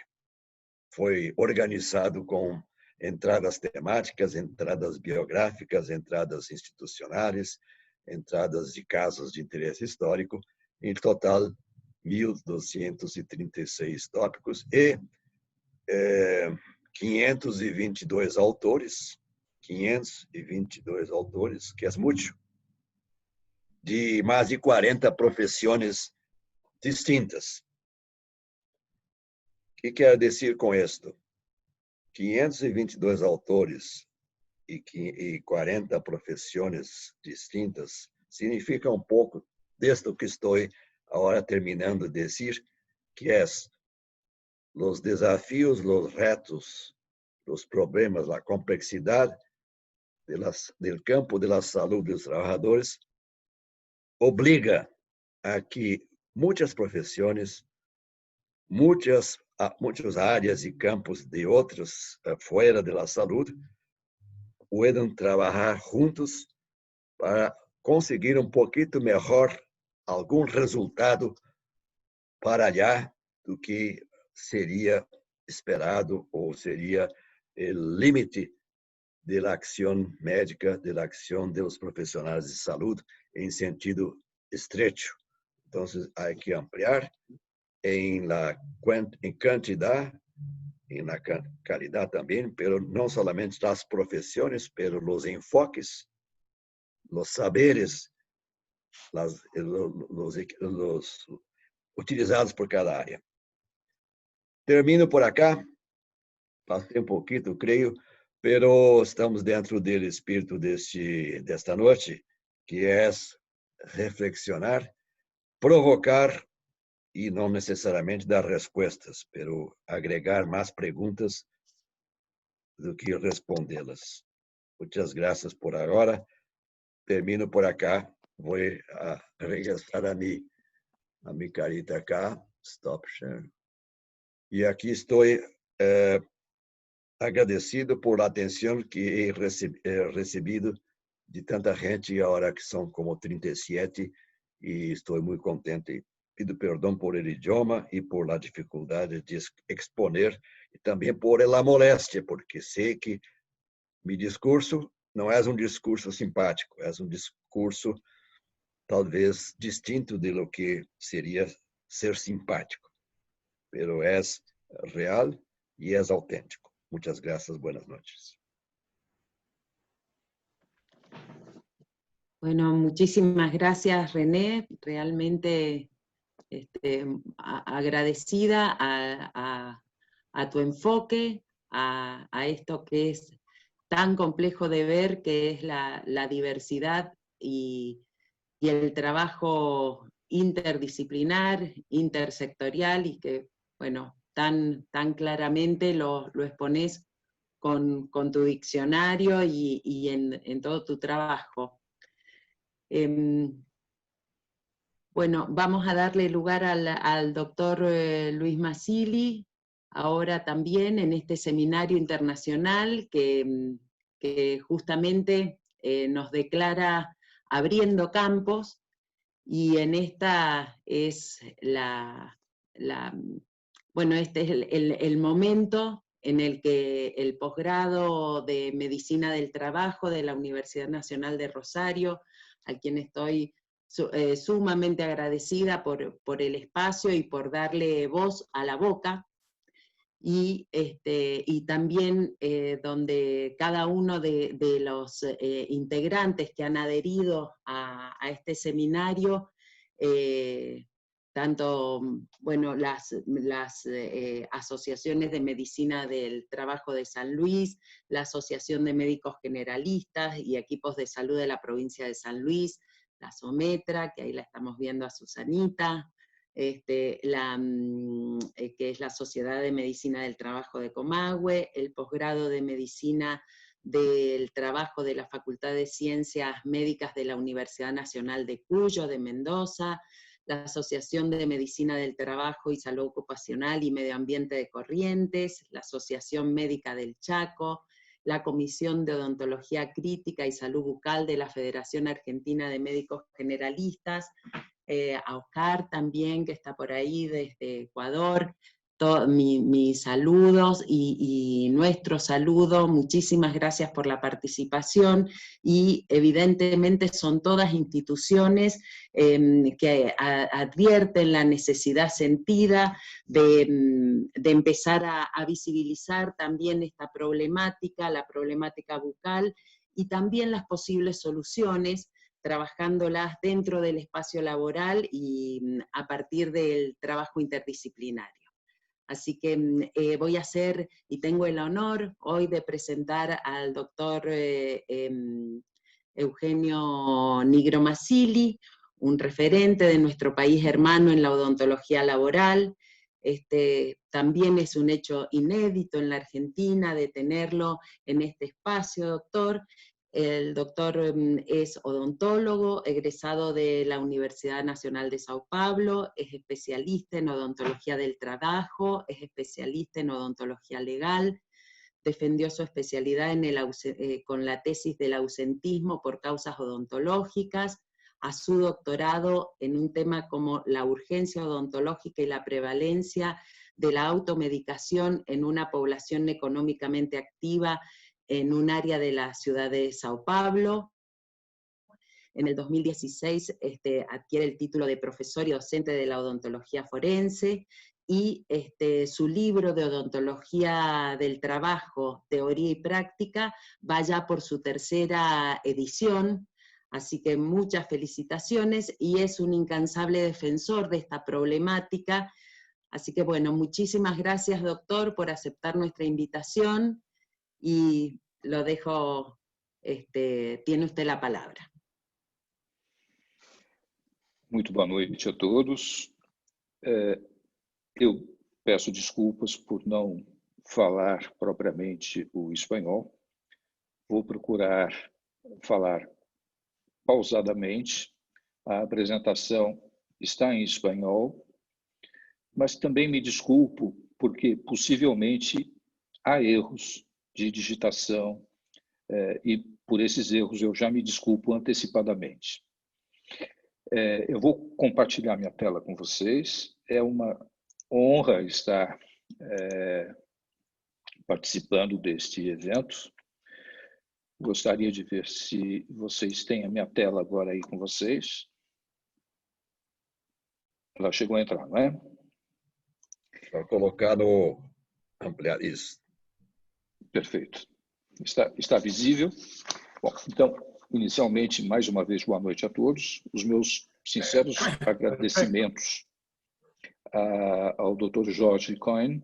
foi organizado com entradas temáticas, entradas biográficas, entradas institucionais, entradas de casos de interesse histórico, em total 1.236 tópicos e 522 autores, que é muito, de mais de 40 profissões distintas. O que quer dizer com isto? 522 autores e 40 profissões distintas significa um pouco disto que estou agora terminando de dizer, que é os desafios, os retos, os problemas, a complexidade do campo da saúde dos trabalhadores obriga a que muitas profissões, muitas áreas e campos de outros fora da saúde puedan trabalhar juntos para conseguir um pouquinho melhor algum resultado para allá do que seria esperado ou seria o limite da ação médica, da ação dos profissionais de saúde em sentido estreito. Então, há que ampliar em quantidade, em la calidad também, pero não somente das profissões, pero los enfoques, los saberes, los utilizados por cada área. Termino por acá, passei um pouquinho, creio, pero estamos dentro do espírito desta noite, que é reflexionar, provocar e não necessariamente dar respostas, pero agregar mais perguntas do que respondê-las. Muitas graças por agora. Termino por acá. Vou regressar a minha carita acá. Stop share. E aqui estou agradecido por a atenção que he recebido de tanta gente, agora que são como 37, e estou muito contente. Pido perdão por o idioma e por a dificuldade de exponer, e também por a moléstia, porque sei que meu discurso não é um discurso simpático, é um discurso talvez distinto de lo que seria ser simpático, pero é real e é autêntico. Muitas graças, buenas noches. Bueno, muchísimas gracias, René. Realmente agradecida a tu enfoque, a esto que es tan complejo de ver, que es la diversidad y el trabajo interdisciplinar, intersectorial, y que, bueno, tan claramente lo exponés con tu diccionario y en todo tu trabajo. Bueno, vamos a darle lugar al doctor Luis Masili, ahora también en este seminario internacional que justamente nos declara abriendo campos, y en esta es bueno, este es el momento en el que el posgrado de Medicina del Trabajo de la Universidad Nacional de Rosario, a quien estoy sumamente agradecida por el espacio y por darle voz a la boca, y también donde cada uno de los integrantes que han adherido a este seminario, tanto, bueno, las asociaciones de medicina del trabajo de San Luis, la Asociación de Médicos Generalistas y Equipos de Salud de la provincia de San Luis, la SOMETRA, que ahí la estamos viendo a Susanita, que es la Sociedad de Medicina del Trabajo de Comahue, el posgrado de Medicina del Trabajo de la Facultad de Ciencias Médicas de la Universidad Nacional de Cuyo, de Mendoza, la Asociación de Medicina del Trabajo y Salud Ocupacional y Medio Ambiente de Corrientes, la Asociación Médica del Chaco, la Comisión de Odontología Crítica y Salud Bucal de la Federación Argentina de Médicos Generalistas, a Oscar también, que está por ahí desde Ecuador, mis saludos y nuestro saludo, muchísimas gracias por la participación, y evidentemente son todas instituciones que advierten la necesidad sentida de empezar a visibilizar también esta problemática, la problemática bucal, y también las posibles soluciones, trabajándolas dentro del espacio laboral y a partir del trabajo interdisciplinario. Así que voy a hacer, y tengo el honor hoy de presentar al doctor Eugenio Nigromasili, un referente de nuestro país hermano en la odontología laboral. También es un hecho inédito en la Argentina de tenerlo en este espacio, doctor. El doctor es odontólogo, egresado de la Universidad Nacional de Sao Paulo, es especialista en odontología del trabajo, es especialista en odontología legal, defendió su especialidad con la tesis del ausentismo por causas odontológicas, a su doctorado en un tema como la urgencia odontológica y la prevalencia de la automedicación en una población económicamente activa en un área de la ciudad de Sao Paulo. En el 2016 adquiere el título de profesor y docente de la odontología forense, y su libro de odontología del trabajo, teoría y práctica, va ya por su tercera edición, así que muchas felicitaciones, y es un incansable defensor de esta problemática. Así que bueno, muchísimas gracias, doctor, por aceptar nuestra invitación, y lo dejo, tiene usted la palabra. Muito boa noite a todos. Eu peço desculpas por não falar propriamente o espanhol. Vou procurar falar pausadamente. A apresentação está em espanhol, mas também me desculpo porque possivelmente há erros de digitação e por esses erros eu já me desculpo antecipadamente. Eu vou compartilhar minha tela com vocês. É uma honra estar participando deste evento. Gostaria de ver se vocês têm a minha tela agora aí com vocês. Ela chegou a entrar, não é? Está colocado ampliar isso. Perfeito. Está visível? Bom, então, inicialmente, mais uma vez, boa noite a todos. Os meus sinceros agradecimentos ao Dr. Jorge Cohen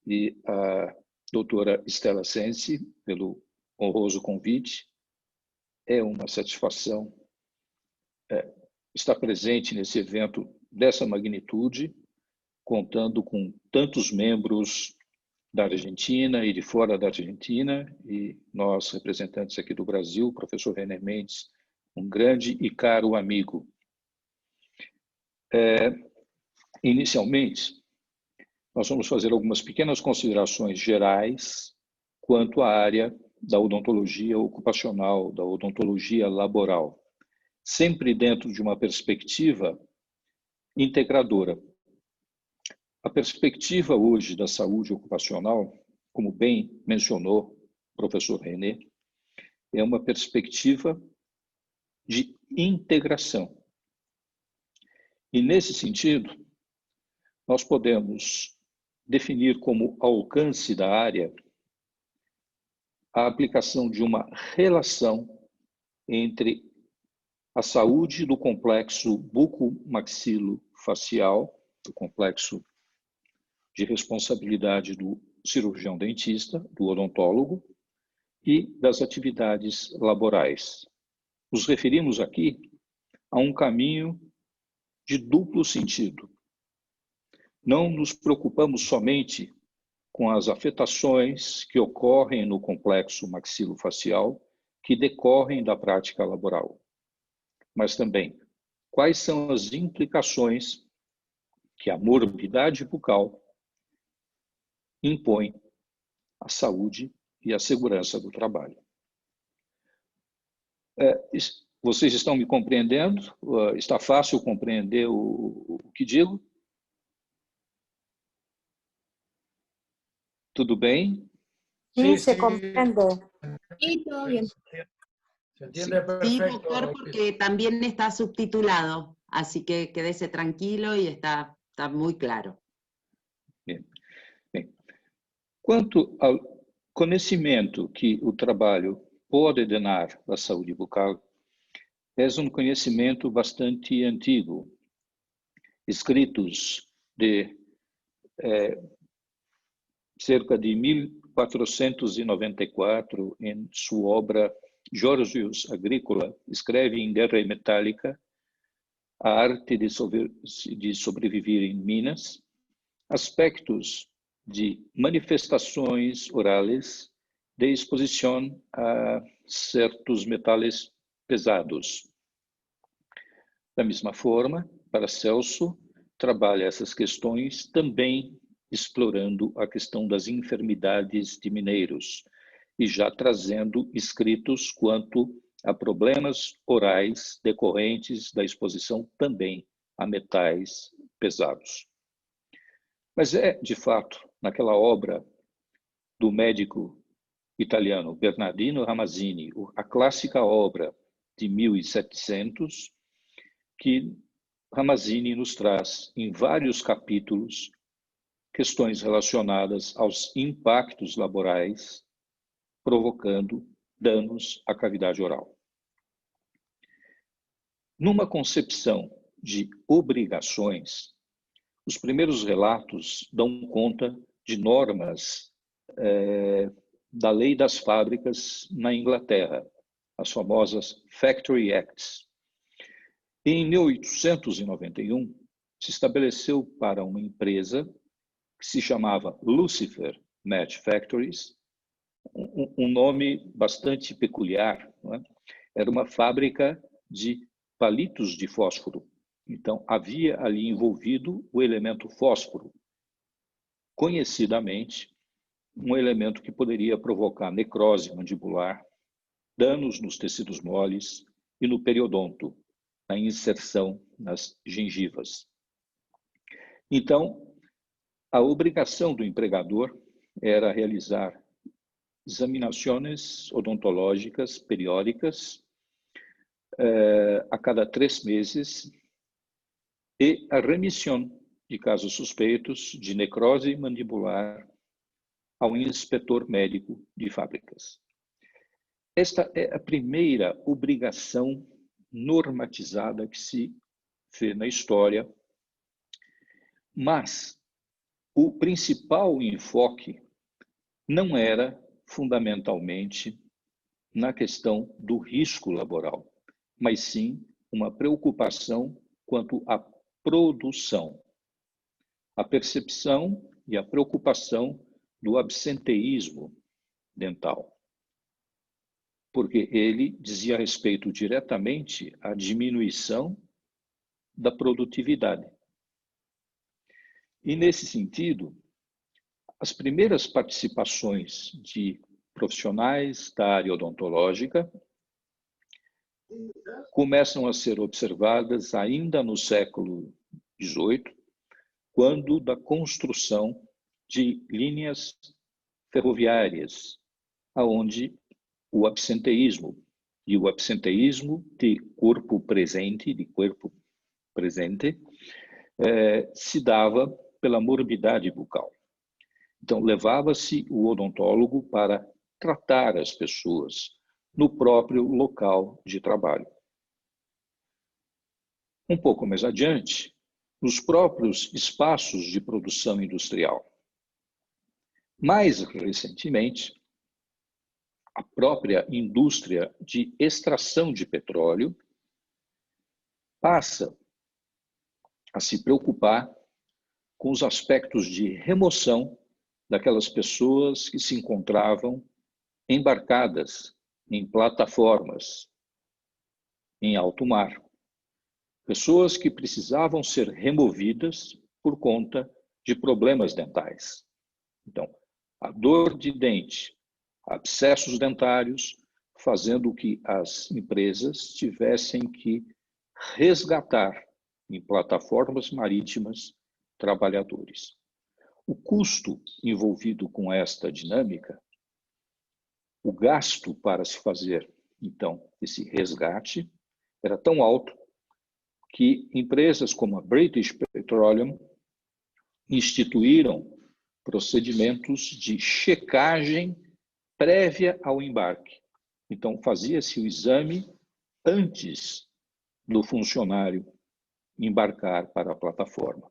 e à doutora Stella Sensi pelo honroso convite. É uma satisfação estar presente nesse evento dessa magnitude, contando com tantos membros da Argentina e de fora da Argentina, e nós, representantes aqui do Brasil, o professor René Mendes, um grande e caro amigo. Inicialmente, nós vamos fazer algumas pequenas considerações gerais quanto à área da odontologia ocupacional, da odontologia laboral, sempre dentro de uma perspectiva integradora. A perspectiva hoje da saúde ocupacional, como bem mencionou o professor René, é uma perspectiva de integração. E, nesse sentido, nós podemos definir como alcance da área a aplicação de uma relação entre a saúde do complexo buco-maxilo-facial, do complexo de responsabilidade do cirurgião dentista, do odontólogo, e das atividades laborais. Nos referimos aqui a um caminho de duplo sentido. Não nos preocupamos somente com as afetações que ocorrem no complexo maxilofacial que decorrem da prática laboral, mas também quais são as implicações que a morbidade bucal impõe à saúde e à segurança do trabalho. Vocês estão me compreendendo? Está fácil compreender o que digo? Tudo bem? Sí, se comprende. Sí, todo bien. Se entiende perfecto. Sí, doctor, porque también está subtitulado, así que quédese tranquilo y está muy claro. Bem. Quanto ao conhecimento que o trabalho pode dar à saúde bucal, é um conhecimento bastante antigo. Escritos de cerca de 1494, em sua obra Georgius Agricola, escreve em Guerra Metálica, a arte de sobreviver em Minas, aspectos de manifestações orais de exposição a certos metais pesados. Da mesma forma, Paracelso trabalha essas questões também explorando a questão das enfermidades de mineiros e já trazendo escritos quanto a problemas orais decorrentes da exposição também a metais pesados. Mas de fato, naquela obra do médico italiano Bernardino Ramazzini, a clássica obra de 1700, que Ramazzini nos traz em vários capítulos questões relacionadas aos impactos laborais provocando danos à cavidade oral. Numa concepção de obrigações, os primeiros relatos dão conta de normas da lei das fábricas na Inglaterra, as famosas Factory Acts. E em 1891, se estabeleceu para uma empresa que se chamava Lucifer Match Factories, um nome bastante peculiar, não é? Era uma fábrica de palitos de fósforo. Então, havia ali envolvido o elemento fósforo, conhecidamente um elemento que poderia provocar necrose mandibular, danos nos tecidos moles e no periodonto, na inserção nas gengivas. Então, a obrigação do empregador era realizar examinações odontológicas periódicas a cada 3 meses e a remissão de casos suspeitos de necrose mandibular ao inspetor médico de fábricas. Esta é a primeira obrigação normatizada que se vê na história, mas o principal enfoque não era fundamentalmente na questão do risco laboral, mas sim uma preocupação quanto à produção, a percepção e a preocupação do absenteísmo dental, porque ele dizia respeito diretamente à diminuição da produtividade. E, nesse sentido, as primeiras participações de profissionais da área odontológica começam a ser observadas ainda no século XVIII, quando da construção de linhas ferroviárias, aonde o absenteísmo de corpo presente, se dava pela morbidade bucal. Então, levava-se o odontólogo para tratar as pessoas no próprio local de trabalho. Um pouco mais adiante, nos próprios espaços de produção industrial. Mais recentemente, a própria indústria de extração de petróleo passa a se preocupar com os aspectos de remoção daquelas pessoas que se encontravam embarcadas em plataformas em alto mar. Pessoas que precisavam ser removidas por conta de problemas dentais. Então, a dor de dente, abscessos dentários, fazendo que as empresas tivessem que resgatar em plataformas marítimas trabalhadores. O custo envolvido com esta dinâmica, o gasto para se fazer, então, esse resgate, era tão alto que empresas como a British Petroleum instituíram procedimentos de checagem prévia ao embarque. Então, fazia-se o exame antes do funcionário embarcar para a plataforma.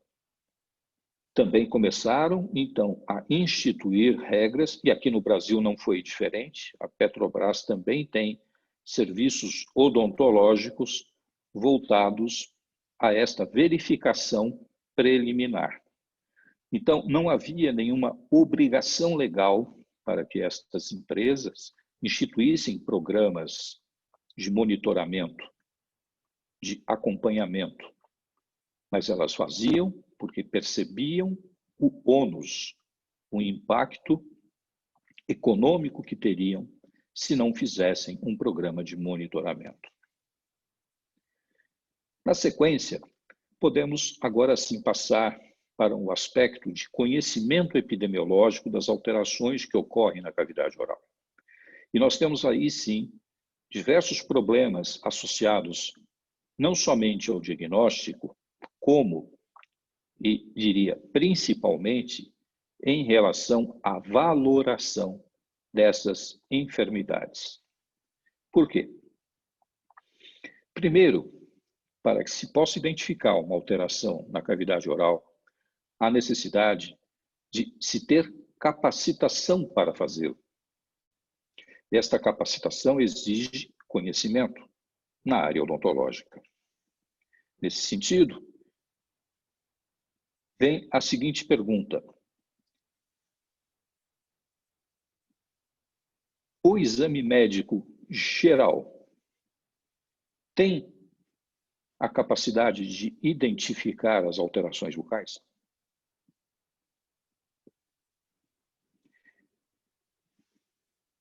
Também começaram, então, a instituir regras, e aqui no Brasil não foi diferente, a Petrobras também tem serviços odontológicos voltados a esta verificação preliminar. Então, não havia nenhuma obrigação legal para que estas empresas instituíssem programas de monitoramento, de acompanhamento, mas elas faziam porque percebiam o ônus, o impacto econômico que teriam se não fizessem um programa de monitoramento. Na sequência, podemos agora sim passar para um aspecto de conhecimento epidemiológico das alterações que ocorrem na cavidade oral. E nós temos aí sim diversos problemas associados não somente ao diagnóstico, como, e diria principalmente, em relação à valoração dessas enfermidades. Por quê? Primeiro, para que se possa identificar uma alteração na cavidade oral, há necessidade de se ter capacitação para fazê-lo. Esta capacitação exige conhecimento na área odontológica. Nesse sentido, vem a seguinte pergunta: o exame médico geral tem a capacidade de identificar as alterações bucais?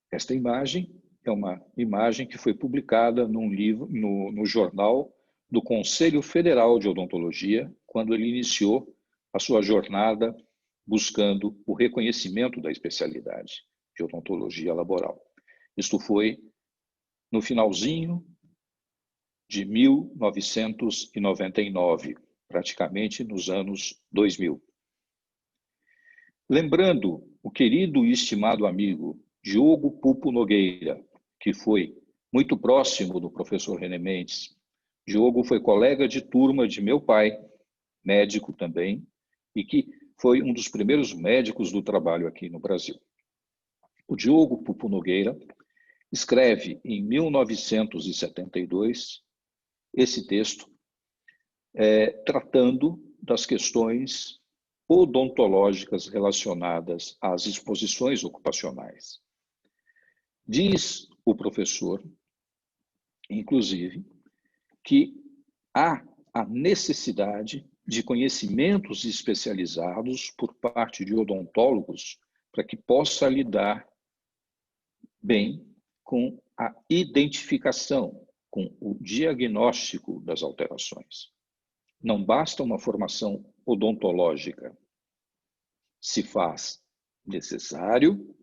Esta imagem é uma imagem que foi publicada num livro, no jornal do Conselho Federal de Odontologia, quando ele iniciou a sua jornada buscando o reconhecimento da especialidade de odontologia laboral. Isto foi no finalzinho de 1999, praticamente nos anos 2000. Lembrando o querido e estimado amigo Diogo Pupo Nogueira, que foi muito próximo do professor René Mendes. Diogo foi colega de turma de meu pai, médico também, e que foi um dos primeiros médicos do trabalho aqui no Brasil. O Diogo Pupo Nogueira escreve em 1972 esse texto tratando das questões odontológicas relacionadas às exposições ocupacionais. Diz o professor, inclusive, que há a necessidade de conhecimentos especializados por parte de odontólogos para que possa lidar bem com a identificação, com o diagnóstico das alterações. Não basta uma formação odontológica. Se faz necessário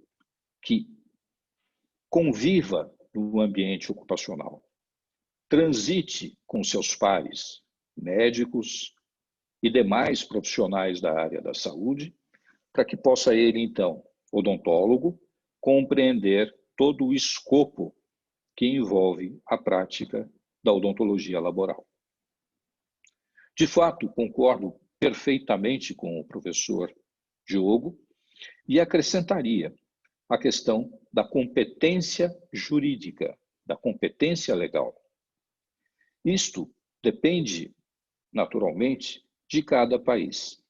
que conviva no ambiente ocupacional, transite com seus pares, médicos e demais profissionais da área da saúde, para que possa ele, então, odontólogo, compreender todo o escopo que envolve a prática da odontologia laboral. De fato, concordo perfeitamente com o professor Diogo e acrescentaria a questão da competência jurídica, da competência legal. Isto depende, naturalmente, de cada país.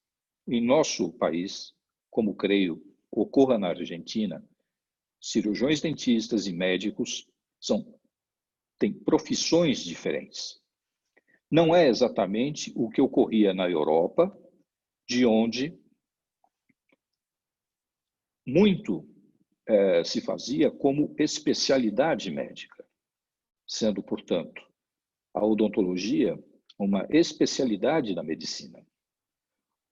Em nosso país, como creio ocorra na Argentina, cirurgiões dentistas e médicos têm profissões diferentes. Não é exatamente o que ocorria na Europa, de onde muito se fazia como especialidade médica, sendo, portanto, a odontologia uma especialidade da medicina.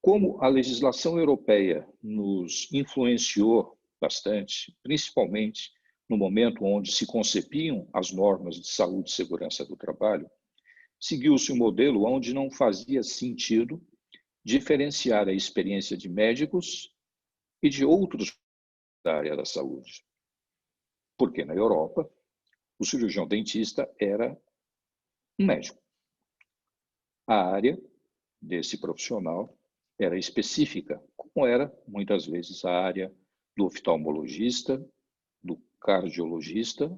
Como a legislação europeia nos influenciou bastante, principalmente no momento onde se concepiam as normas de saúde e segurança do trabalho, seguiu-se um modelo onde não fazia sentido diferenciar a experiência de médicos e de outros da área da saúde. Porque na Europa, o cirurgião dentista era um médico. A área desse profissional era específica, como era, muitas vezes, a área do oftalmologista, do cardiologista,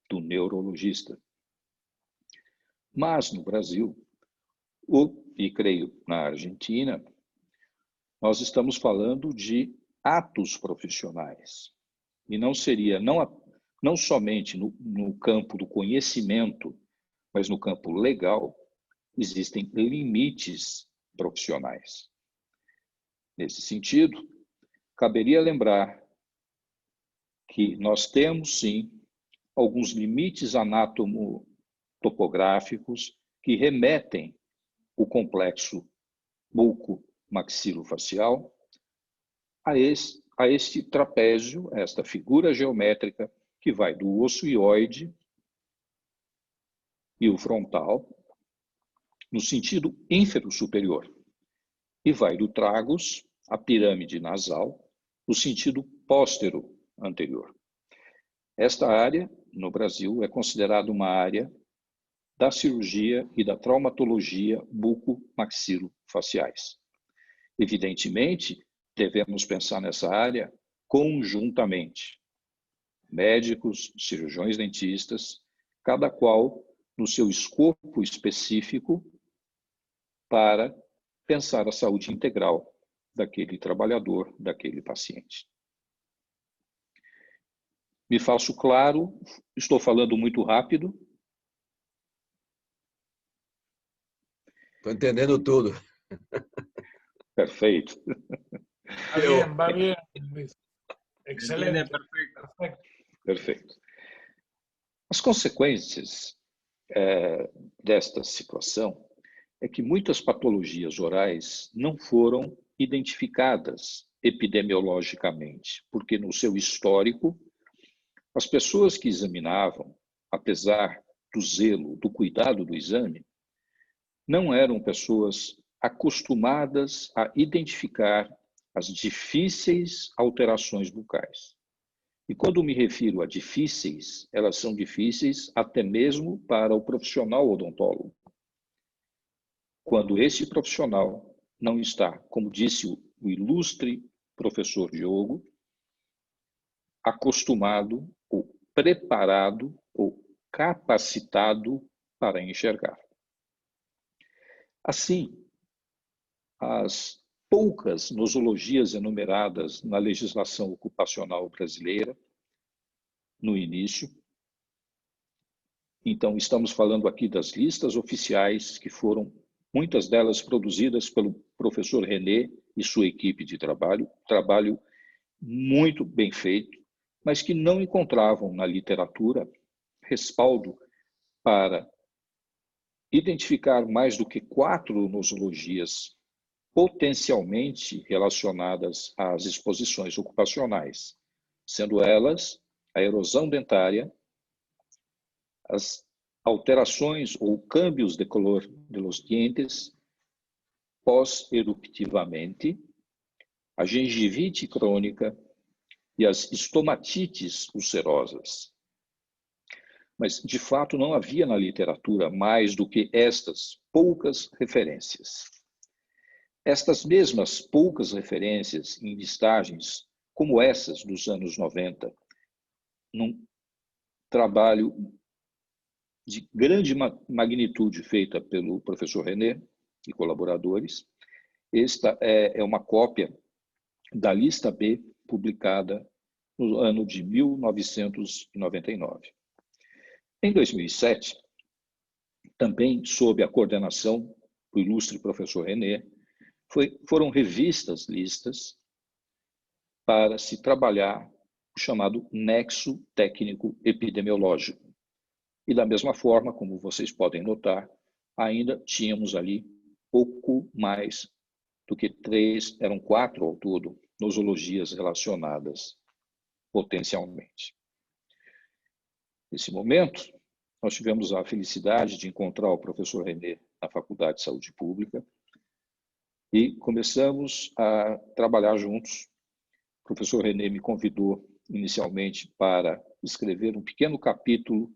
do neurologista. Mas, no Brasil, e creio na Argentina, nós estamos falando de atos profissionais. E não seria, não somente no campo do conhecimento, mas no campo legal, existem limites profissionais. Nesse sentido, caberia lembrar que nós temos, sim, alguns limites anátomo-topográficos que remetem o complexo buco-maxilofacial a este trapézio, a esta figura geométrica que vai do osso hioide e o frontal, no sentido ínfero-superior, e vai do tragus, a pirâmide nasal, no sentido póstero-anterior. Esta área, no Brasil, é considerada uma área da cirurgia e da traumatologia buco-maxilofaciais. Evidentemente, devemos pensar nessa área conjuntamente. Médicos, cirurgiões dentistas, cada qual no seu escopo específico para pensar a saúde integral daquele trabalhador, daquele paciente. Me faço claro, estou falando muito rápido. Estou entendendo tudo. Perfeito. Va bien, Luis. Excelente. Perfecto. Perfeito. As consequências desta situação é que muitas patologias orais não foram identificadas epidemiologicamente, porque no seu histórico, as pessoas que examinavam, apesar do zelo, do cuidado do exame, não eram pessoas acostumadas a identificar as difíceis alterações bucais. E quando me refiro a difíceis, elas são difíceis até mesmo para o profissional odontólogo. Quando esse profissional não está, como disse o ilustre professor Diogo, acostumado ou preparado ou capacitado para enxergar. Assim, as poucas nosologias enumeradas na legislação ocupacional brasileira, no início, então estamos falando aqui das listas oficiais, que foram muitas delas produzidas pelo professor René e sua equipe de trabalho muito bem feito, mas que não encontravam na literatura respaldo para identificar mais do que 4 nosologias potencialmente relacionadas às exposições ocupacionais, sendo elas a erosão dentária, as alterações ou cambios de color de los dientes pós-eruptivamente, a gengivite crônica e as estomatites ulcerosas. Mas, de fato, não havia na literatura mais do que estas poucas referências. Estas mesmas poucas referências em listagens, como essas dos anos 90, num trabalho de grande magnitude feita pelo professor René e colaboradores, esta é uma cópia da lista B, publicada no ano de 1999. Em 2007, também sob a coordenação do ilustre professor René, foram revistas listas para se trabalhar o chamado nexo técnico epidemiológico. E da mesma forma, como vocês podem notar, ainda tínhamos ali pouco mais do que 3, eram 4 ao todo, nosologias relacionadas potencialmente. Nesse momento, nós tivemos a felicidade de encontrar o professor René na Faculdade de Saúde Pública e começamos a trabalhar juntos. O professor René me convidou inicialmente para escrever um pequeno capítulo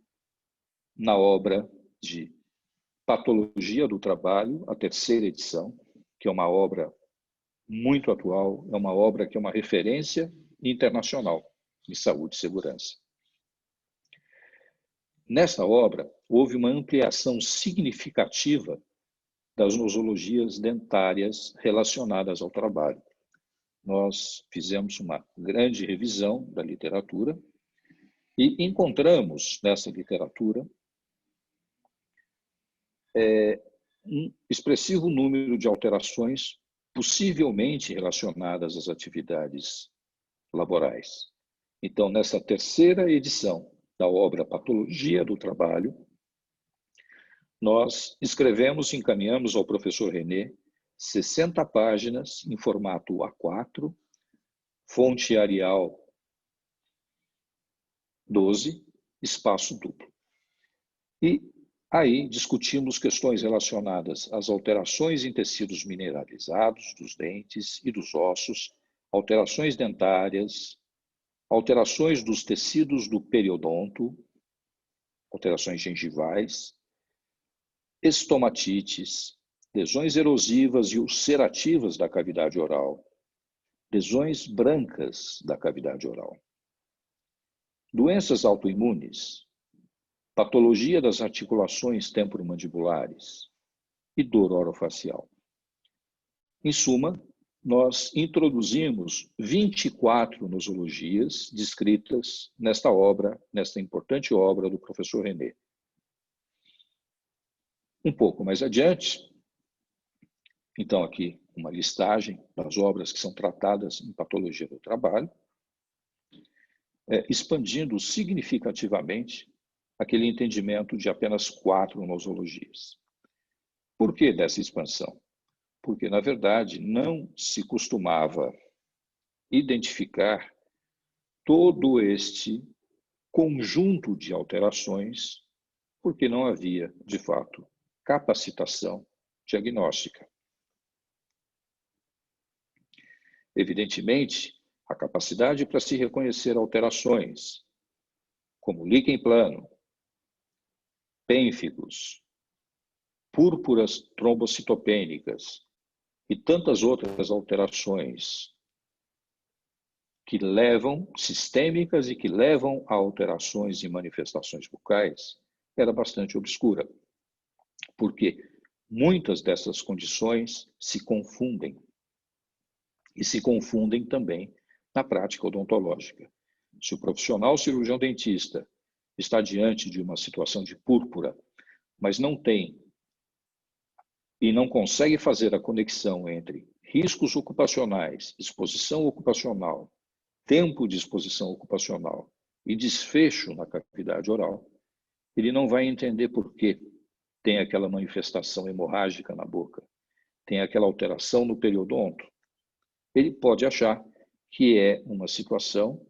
na obra de Patologia do Trabalho, a 3ª edição, que é uma obra muito atual, é uma obra que é uma referência internacional de saúde e segurança. Nessa obra, houve uma ampliação significativa das nosologias dentárias relacionadas ao trabalho. Nós fizemos uma grande revisão da literatura e encontramos nessa literatura um expressivo número de alterações possivelmente relacionadas às atividades laborais. Então, nessa 3ª edição da obra Patologia do Trabalho, nós escrevemos e encaminhamos ao professor René 60 páginas em formato A4, fonte Arial 12, espaço duplo. E aí discutimos questões relacionadas às alterações em tecidos mineralizados dos dentes e dos ossos, alterações dentárias, alterações dos tecidos do periodonto, alterações gengivais, estomatites, lesões erosivas e ulcerativas da cavidade oral, lesões brancas da cavidade oral, doenças autoimunes, patologia das articulações temporomandibulares e dor orofacial. Em suma, nós introduzimos 24 nosologias descritas nesta obra, nesta importante obra do professor René. Um pouco mais adiante, então aqui uma listagem das obras que são tratadas em patologia do trabalho, expandindo significativamente aquele entendimento de apenas 4 nosologias. Por que dessa expansão? Porque, na verdade, não se costumava identificar todo este conjunto de alterações, porque não havia, de fato, capacitação diagnóstica. Evidentemente, a capacidade para se reconhecer alterações, como líquen plano, pênfigos, púrpuras trombocitopênicas e tantas outras alterações que levam, sistêmicas e que levam a alterações e manifestações bucais, era bastante obscura, porque muitas dessas condições se confundem, e se confundem também na prática odontológica. Se o profissional cirurgião dentista está diante de uma situação de púrpura, mas não tem e não consegue fazer a conexão entre riscos ocupacionais, exposição ocupacional, tempo de exposição ocupacional e desfecho na cavidade oral, ele não vai entender por que tem aquela manifestação hemorrágica na boca, tem aquela alteração no periodonto. Ele pode achar que é uma situação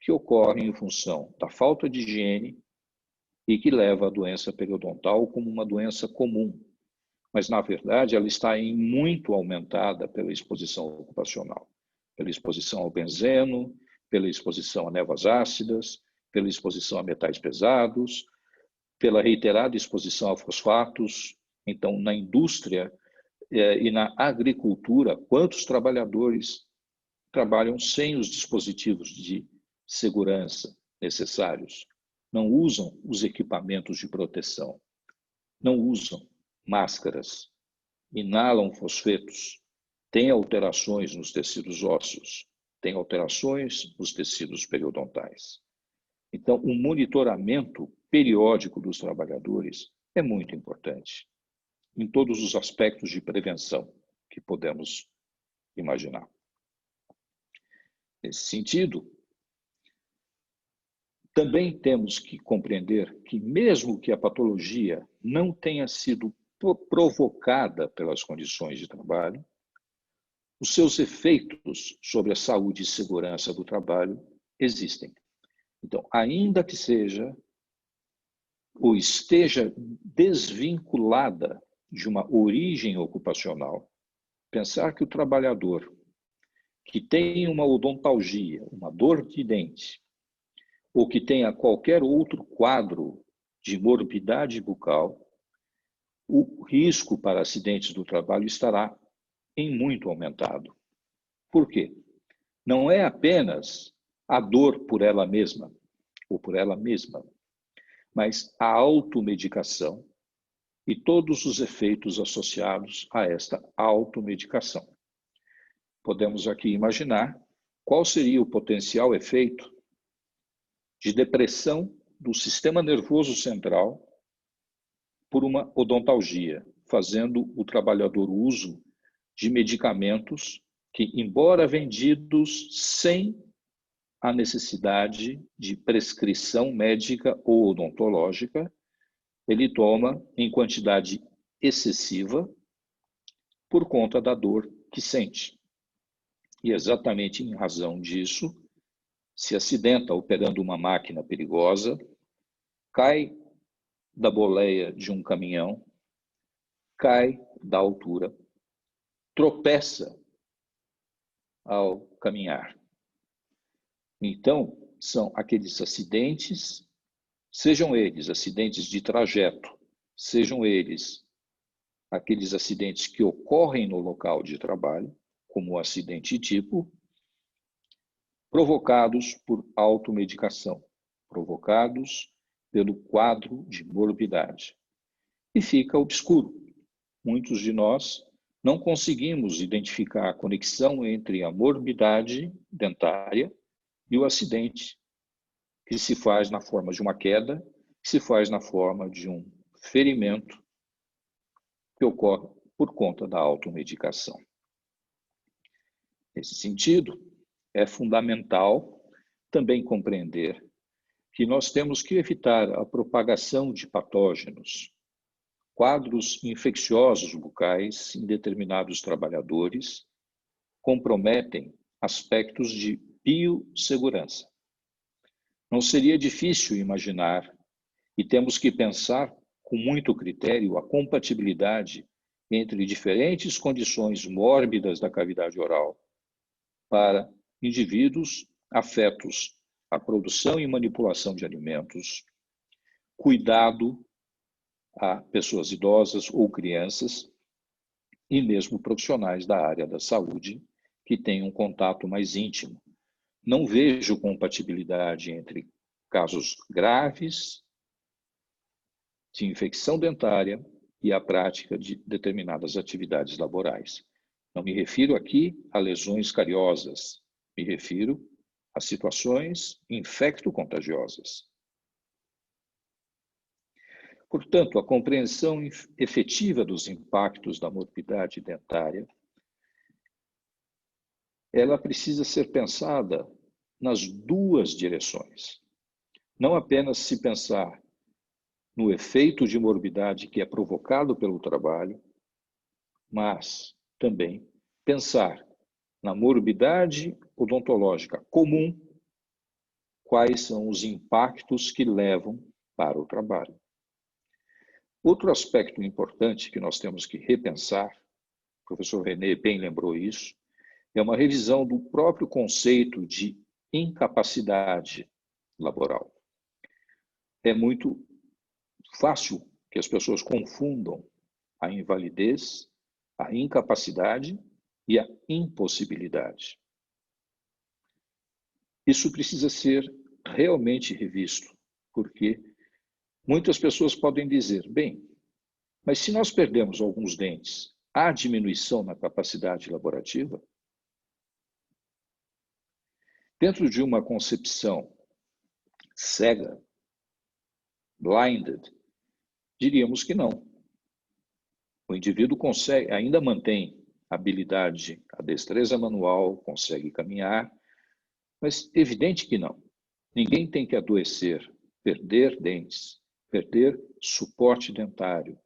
que ocorre em função da falta de higiene e que leva à doença periodontal como uma doença comum. Mas, na verdade, ela está muito aumentada pela exposição ocupacional, pela exposição ao benzeno, pela exposição a névoas ácidas, pela exposição a metais pesados, pela reiterada exposição a fosfatos. Então, na indústria e na agricultura, quantos trabalhadores trabalham sem os dispositivos de segurança necessários? Não usam os equipamentos de proteção, não usam máscaras, inalam fosfetos, têm alterações nos tecidos ósseos, têm alterações nos tecidos periodontais. Então, o monitoramento periódico dos trabalhadores é muito importante, em todos os aspectos de prevenção que podemos imaginar. Nesse sentido, também temos que compreender que, mesmo que a patologia não tenha sido provocada pelas condições de trabalho, os seus efeitos sobre a saúde e segurança do trabalho existem. Então, ainda que seja ou esteja desvinculada de uma origem ocupacional, pensar que o trabalhador que tem uma odontalgia, uma dor de dente, ou que tenha qualquer outro quadro de morbidade bucal, o risco para acidentes do trabalho estará em muito aumentado. Por quê? Não é apenas a dor por ela mesma, ou por ela mesma, mas a automedicação e todos os efeitos associados a esta automedicação. Podemos aqui imaginar qual seria o potencial efeito de depressão do sistema nervoso central por uma odontalgia, fazendo o trabalhador uso de medicamentos que, embora vendidos sem a necessidade de prescrição médica ou odontológica, ele toma em quantidade excessiva por conta da dor que sente. E exatamente em razão disso, se acidenta operando uma máquina perigosa, cai da boleia de um caminhão, cai da altura, tropeça ao caminhar. Então, são aqueles acidentes, sejam eles acidentes de trajeto, sejam eles aqueles acidentes que ocorrem no local de trabalho, como o acidente tipo, provocados por automedicação, provocados pelo quadro de morbidade. E fica obscuro. Muitos de nós não conseguimos identificar a conexão entre a morbidade dentária e o acidente, que se faz na forma de uma queda, que se faz na forma de um ferimento que ocorre por conta da automedicação. Nesse sentido, é fundamental também compreender que nós temos que evitar a propagação de patógenos, quadros infecciosos bucais em determinados trabalhadores comprometem aspectos de biossegurança. Não seria difícil imaginar, e temos que pensar com muito critério, a compatibilidade entre diferentes condições mórbidas da cavidade oral para indivíduos afetos à produção e manipulação de alimentos, cuidado a pessoas idosas ou crianças, e mesmo profissionais da área da saúde que têm um contato mais íntimo. Não vejo compatibilidade entre casos graves de infecção dentária e a prática de determinadas atividades laborais. Não me refiro aqui a lesões cariosas, me refiro a situações infecto-contagiosas. Portanto, a compreensão efetiva dos impactos da morbidade dentária, ela precisa ser pensada nas duas direções. Não apenas se pensar no efeito de morbidade que é provocado pelo trabalho, mas também pensar na morbidade odontológica comum, quais são os impactos que levam para o trabalho. Outro aspecto importante que nós temos que repensar, o professor René bem lembrou isso, é uma revisão do próprio conceito de incapacidade laboral. É muito fácil que as pessoas confundam a invalidez, a incapacidade e a impossibilidade. Isso precisa ser realmente revisto, porque muitas pessoas podem dizer, bem, mas se nós perdemos alguns dentes, há diminuição na capacidade laborativa? Dentro de uma concepção cega, blinded, diríamos que não. O indivíduo consegue, ainda mantém a habilidade, a destreza manual, consegue caminhar, mas evidente que não. Ninguém tem que adoecer, perder dentes, perder suporte dentário,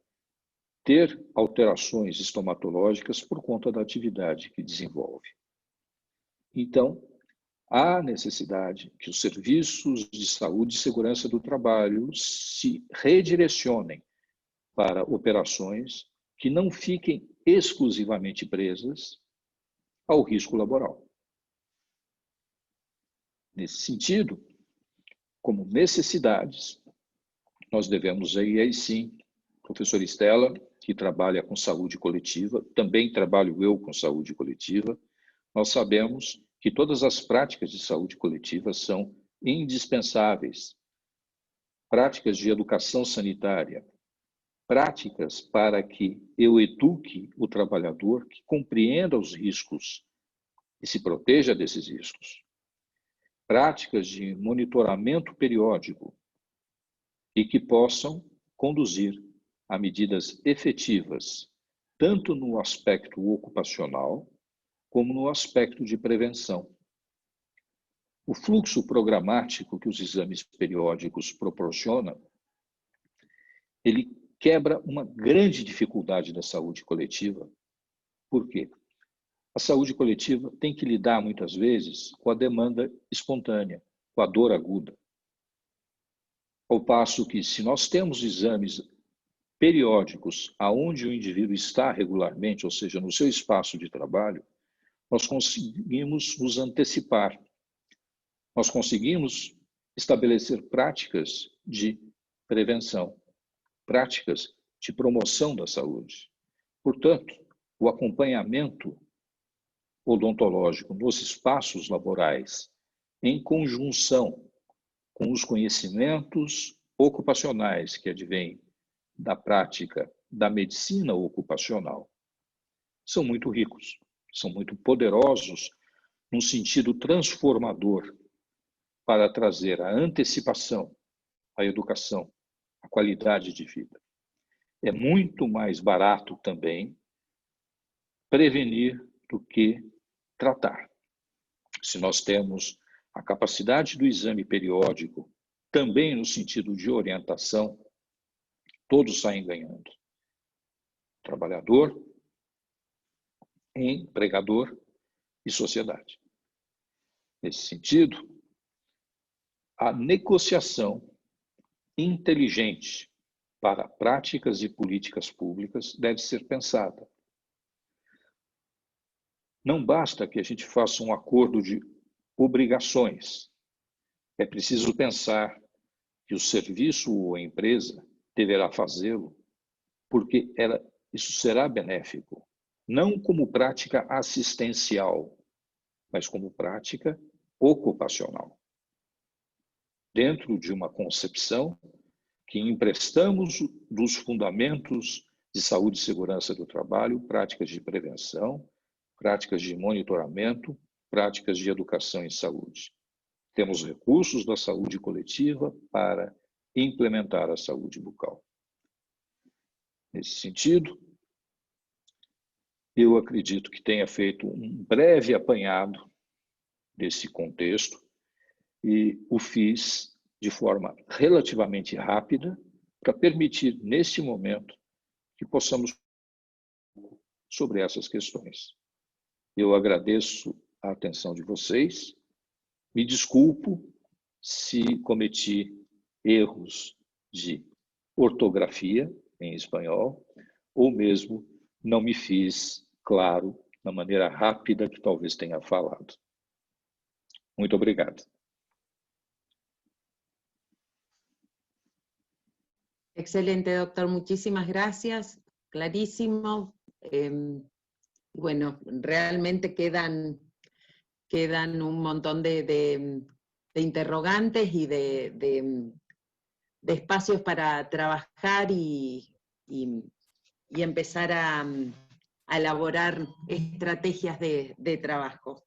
ter alterações estomatológicas por conta da atividade que desenvolve. Então, há necessidade que os serviços de saúde e segurança do trabalho se redirecionem para operações que não fiquem exclusivamente presas ao risco laboral. Nesse sentido, como necessidades, nós devemos aí sim, professora Estela, que trabalha com saúde coletiva, também trabalho eu com saúde coletiva, nós sabemos que todas as práticas de saúde coletiva são indispensáveis. Práticas de educação sanitária, práticas para que eu eduque o trabalhador, que compreenda os riscos e se proteja desses riscos. Práticas de monitoramento periódico e que possam conduzir a medidas efetivas, tanto no aspecto ocupacional, como no aspecto de prevenção. O fluxo programático que os exames periódicos proporcionam, ele quebra uma grande dificuldade da saúde coletiva. Por quê? A saúde coletiva tem que lidar, muitas vezes, com a demanda espontânea, com a dor aguda. Ao passo que, se nós temos exames periódicos aonde o indivíduo está regularmente, ou seja, no seu espaço de trabalho, nós conseguimos nos antecipar. Nós conseguimos estabelecer práticas de prevenção, práticas de promoção da saúde. Portanto, o acompanhamento odontológico nos espaços laborais, em conjunção com os conhecimentos ocupacionais que advêm da prática da medicina ocupacional, são muito ricos, são muito poderosos num sentido transformador para trazer a antecipação, a educação, a qualidade de vida. É muito mais barato também prevenir do que tratar. Se nós temos a capacidade do exame periódico, também no sentido de orientação, todos saem ganhando. Trabalhador, empregador e sociedade. Nesse sentido, a negociação inteligente para práticas e políticas públicas deve ser pensada. Não basta que a gente faça um acordo de obrigações. É preciso pensar que o serviço ou a empresa deverá fazê-lo porque isso será benéfico, não como prática assistencial, mas como prática ocupacional. Dentro de uma concepção que emprestamos dos fundamentos de saúde e segurança do trabalho, práticas de prevenção, práticas de monitoramento, práticas de educação em saúde. Temos recursos da saúde coletiva para implementar a saúde bucal. Nesse sentido, eu acredito que tenha feito um breve apanhado desse contexto e o fiz de forma relativamente rápida para permitir, neste momento, que possamos sobre essas questões. Eu agradeço a atenção de vocês, me desculpo se cometi erros de ortografia em espanhol, ou mesmo não me fiz claro da maneira rápida que talvez tenha falado. Muito obrigado. Excelente, doctor. Muchísimas gracias. Clarísimo. Bueno, realmente quedan un montón de interrogantes y de espacios para trabajar y empezar a elaborar estrategias de trabajo.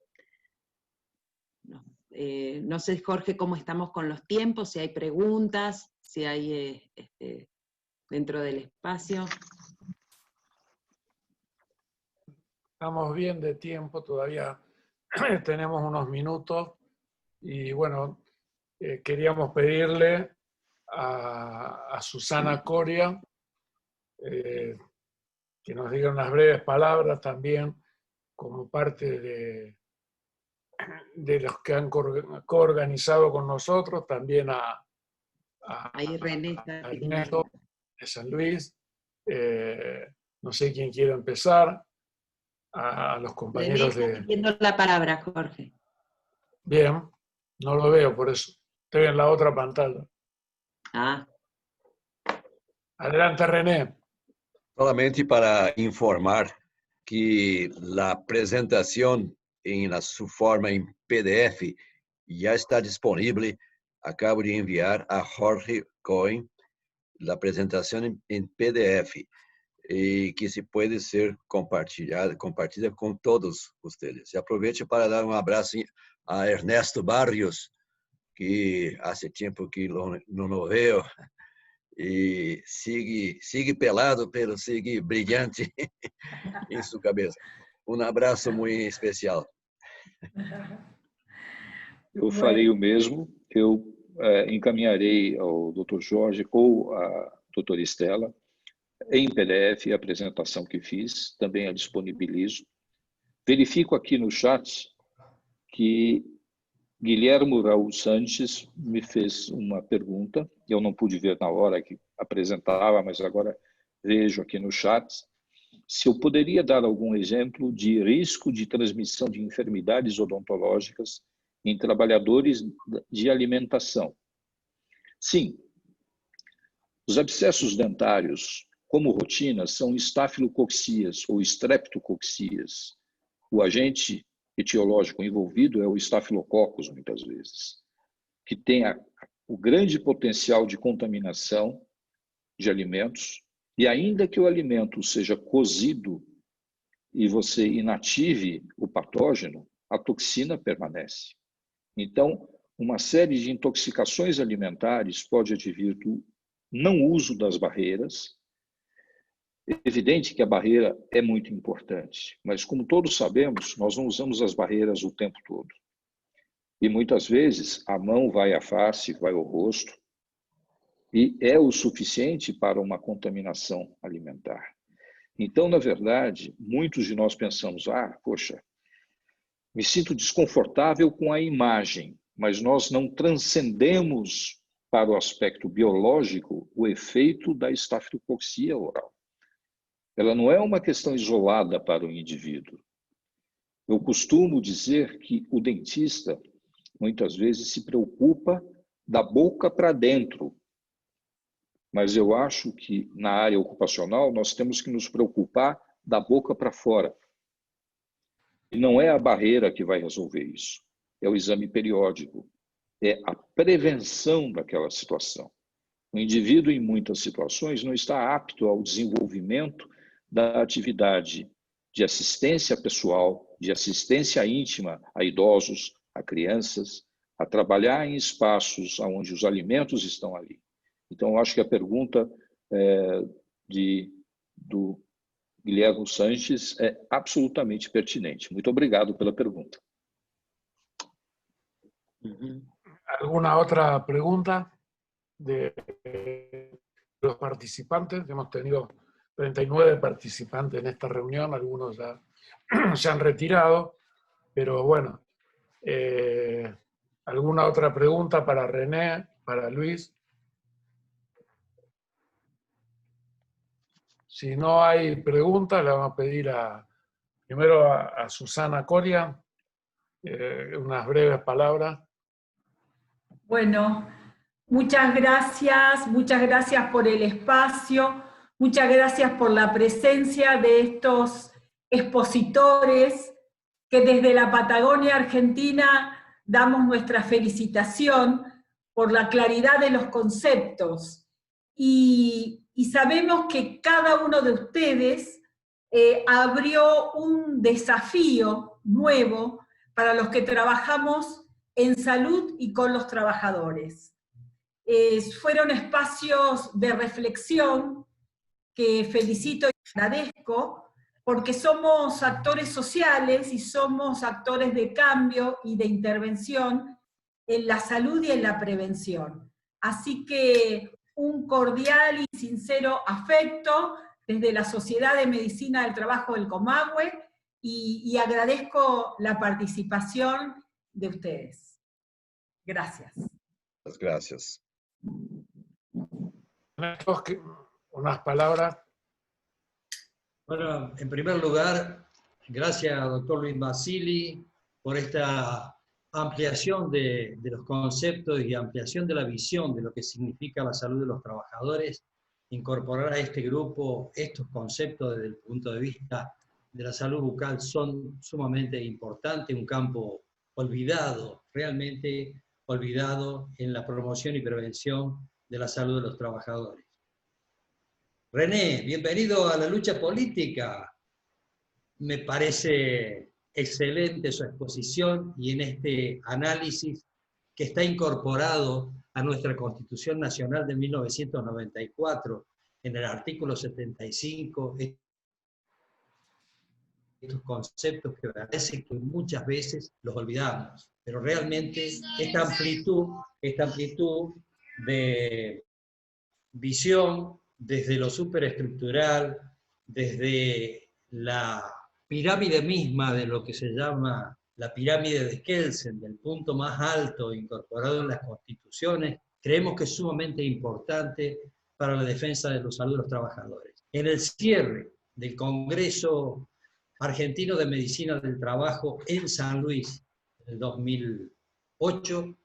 No sé, Jorge, cómo estamos con los tiempos, si hay preguntas, si hay dentro del espacio. Estamos bien de tiempo, todavía tenemos unos minutos y bueno, queríamos pedirle a Susana Coria que nos diga unas breves palabras también como parte de los que han coorganizado con nosotros, también Ahí René está a Ernesto de San Luis, no sé quién quiere empezar, a los compañeros René está pidiendo la palabra, Jorge. Bien, no lo veo por eso, estoy en la otra pantalla. Ah. Adelante, René. Solamente para informar que la presentación en su forma en PDF ya está disponible. Acabo de enviar a Jorge Cohen la presentación en PDF y que se puede ser compartida con todos ustedes. Y aprovecho para dar un abrazo a Ernesto Barrios, que hace tiempo que no lo veo. E sigue pelado, pero sigue brilhante em sua cabeça. Abraço muito especial. Eu farei o mesmo, eu encaminharei ao Dr. Jorge ou à doutora Estela em PDF a apresentação que fiz, também a disponibilizo. Verifico aqui no chat que Guilhermo Raul Sanches me fez uma pergunta, eu não pude ver na hora que apresentava, mas agora vejo aqui no chat, se eu poderia dar algum exemplo de risco de transmissão de enfermidades odontológicas em trabalhadores de alimentação. Sim, os abscessos dentários, como rotina, são estafilococcías ou streptococcías. O agente etiológico envolvido é o Staphylococcus, muitas vezes, que tem o grande potencial de contaminação de alimentos, e ainda que o alimento seja cozido e você inative o patógeno, a toxina permanece. Então, uma série de intoxicações alimentares pode advir do não uso das barreiras. É evidente que a barreira é muito importante, mas como todos sabemos, nós não usamos as barreiras o tempo todo. E muitas vezes a mão vai à face, vai ao rosto, e é o suficiente para uma contaminação alimentar. Então, na verdade, muitos de nós pensamos, poxa, me sinto desconfortável com a imagem, mas nós não transcendemos para o aspecto biológico o efeito da estafilococcía oral. Ela não é uma questão isolada para o indivíduo. Eu costumo dizer que o dentista muitas vezes, se preocupa da boca para dentro. Mas eu acho que, na área ocupacional, nós temos que nos preocupar da boca para fora. E não é a barreira que vai resolver isso. É o exame periódico. É a prevenção daquela situação. O indivíduo, em muitas situações, não está apto ao desenvolvimento da atividade de assistência pessoal, de assistência íntima a idosos, a crianças, a trabalhar em espaços onde os alimentos estão ali. Então, eu acho que a pergunta do Guilherme Sanches é absolutamente pertinente. Muito obrigado pela pergunta. ¿Alguna otra pregunta de los participantes? Hemos tenido 39 participantes en esta reunión, algunos ya se han retirado, pero bueno, ¿alguna otra pregunta para René, para Luis? Si no hay preguntas, le vamos a pedir primero a Susana Coria unas breves palabras. Bueno, muchas gracias por el espacio, muchas gracias por la presencia de estos expositores que desde la Patagonia Argentina damos nuestra felicitación por la claridad de los conceptos. Y sabemos que cada uno de ustedes abrió un desafío nuevo para los que trabajamos en salud y con los trabajadores. Fueron espacios de reflexión que felicito y agradezco, porque somos actores sociales y somos actores de cambio y de intervención en la salud y en la prevención. Así que un cordial y sincero afecto desde la Sociedad de Medicina del Trabajo del Comahue y agradezco la participación de ustedes. Gracias. Gracias. Unas palabras. Bueno, en primer lugar, gracias al doctor Luis Basili por esta ampliación de los conceptos y ampliación de la visión de lo que significa la salud de los trabajadores, incorporar a este grupo estos conceptos desde el punto de vista de la salud bucal son sumamente importantes, un campo olvidado, realmente olvidado en la promoción y prevención de la salud de los trabajadores. René, bienvenido a la lucha política. Me parece excelente su exposición y en este análisis que está incorporado a nuestra Constitución Nacional de 1994, en el artículo 75, estos conceptos que parece que muchas veces los olvidamos, pero realmente esta amplitud de visión desde lo superestructural, desde la pirámide misma de lo que se llama la pirámide de Kelsen, del punto más alto incorporado en las constituciones, creemos que es sumamente importante para la defensa de la salud de los trabajadores. En el cierre del Congreso Argentino de Medicina del Trabajo en San Luis, en el 2008,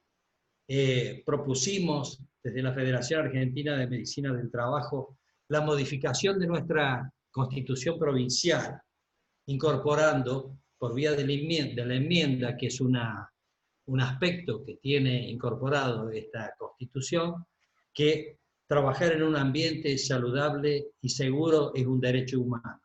propusimos desde la Federación Argentina de Medicina del Trabajo la modificación de nuestra Constitución provincial, incorporando, por vía de la enmienda, que es un aspecto que tiene incorporado esta Constitución, que trabajar en un ambiente saludable y seguro es un derecho humano.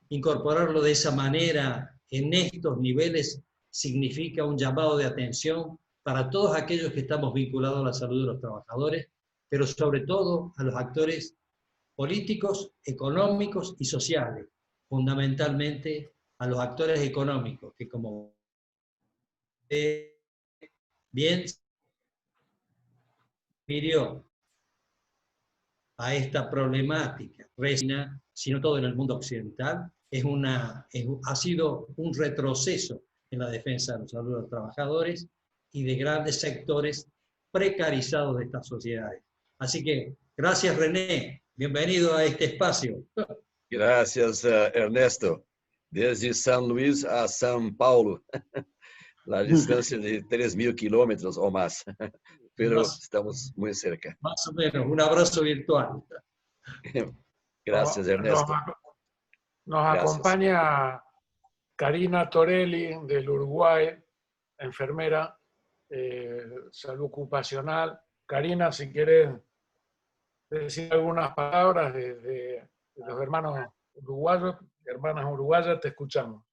Incorporarlo de esa manera en estos niveles significa un llamado de atención para todos aquellos que estamos vinculados a la salud de los trabajadores, pero sobre todo a los actores políticos, económicos y sociales, fundamentalmente a los actores económicos, que como bien se refirió a esta problemática, sino todo en el mundo occidental, ha sido un retroceso en la defensa de la salud de los trabajadores y de grandes sectores precarizados de estas sociedades. Así que, gracias René, bienvenido a este espacio. Gracias, Ernesto. Desde San Luis a São Paulo. La distancia de 3.000 kilómetros o más, pero estamos muy cerca. Más o menos, un abrazo virtual. Gracias, Ernesto. Nos Gracias. acompaña Karina Torelli del Uruguay, enfermera, salud ocupacional. Karina, si quieres decir algunas palabras de los hermanos uruguayos, hermanas uruguayas, te escuchamos.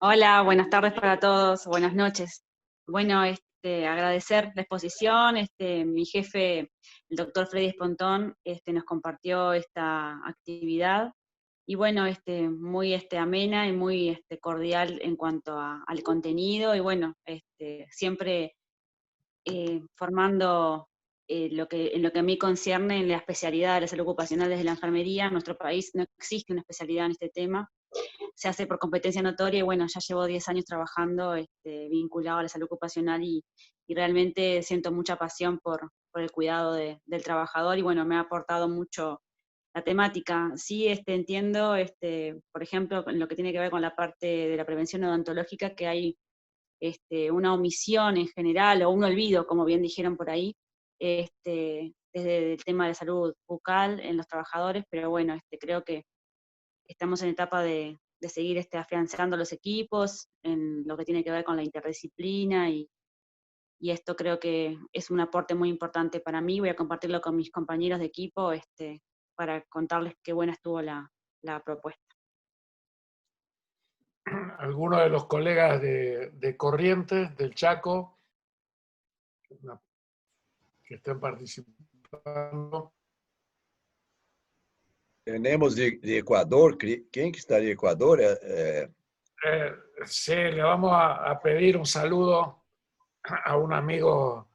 Hola, buenas tardes para todos, buenas noches. Bueno, agradecer la exposición, mi jefe, el doctor Freddy Espontón, nos compartió esta actividad, y bueno, muy amena y muy cordial en cuanto al contenido, y bueno, siempre formando en lo que a mí concierne en la especialidad de la salud ocupacional desde la enfermería. En nuestro país no existe una especialidad en este tema, se hace por competencia notoria, y bueno, ya llevo 10 años trabajando vinculado a la salud ocupacional, y realmente siento mucha pasión por el cuidado del trabajador, y bueno, me ha aportado mucho la temática. Sí, entiendo, por ejemplo, en lo que tiene que ver con la parte de la prevención odontológica, que hay una omisión en general, o un olvido, como bien dijeron por ahí, desde el tema de salud bucal en los trabajadores, pero bueno, creo que estamos en etapa de seguir afianzando los equipos, en lo que tiene que ver con la interdisciplina, y esto creo que es un aporte muy importante para mí. Voy a compartirlo con mis compañeros de equipo, para contarles qué buena estuvo la propuesta. Algunos de los colegas de Corrientes, del Chaco, que estén participando. Tenemos de Ecuador. ¿Quién que está de Ecuador? Sí, le vamos a pedir un saludo a un amigo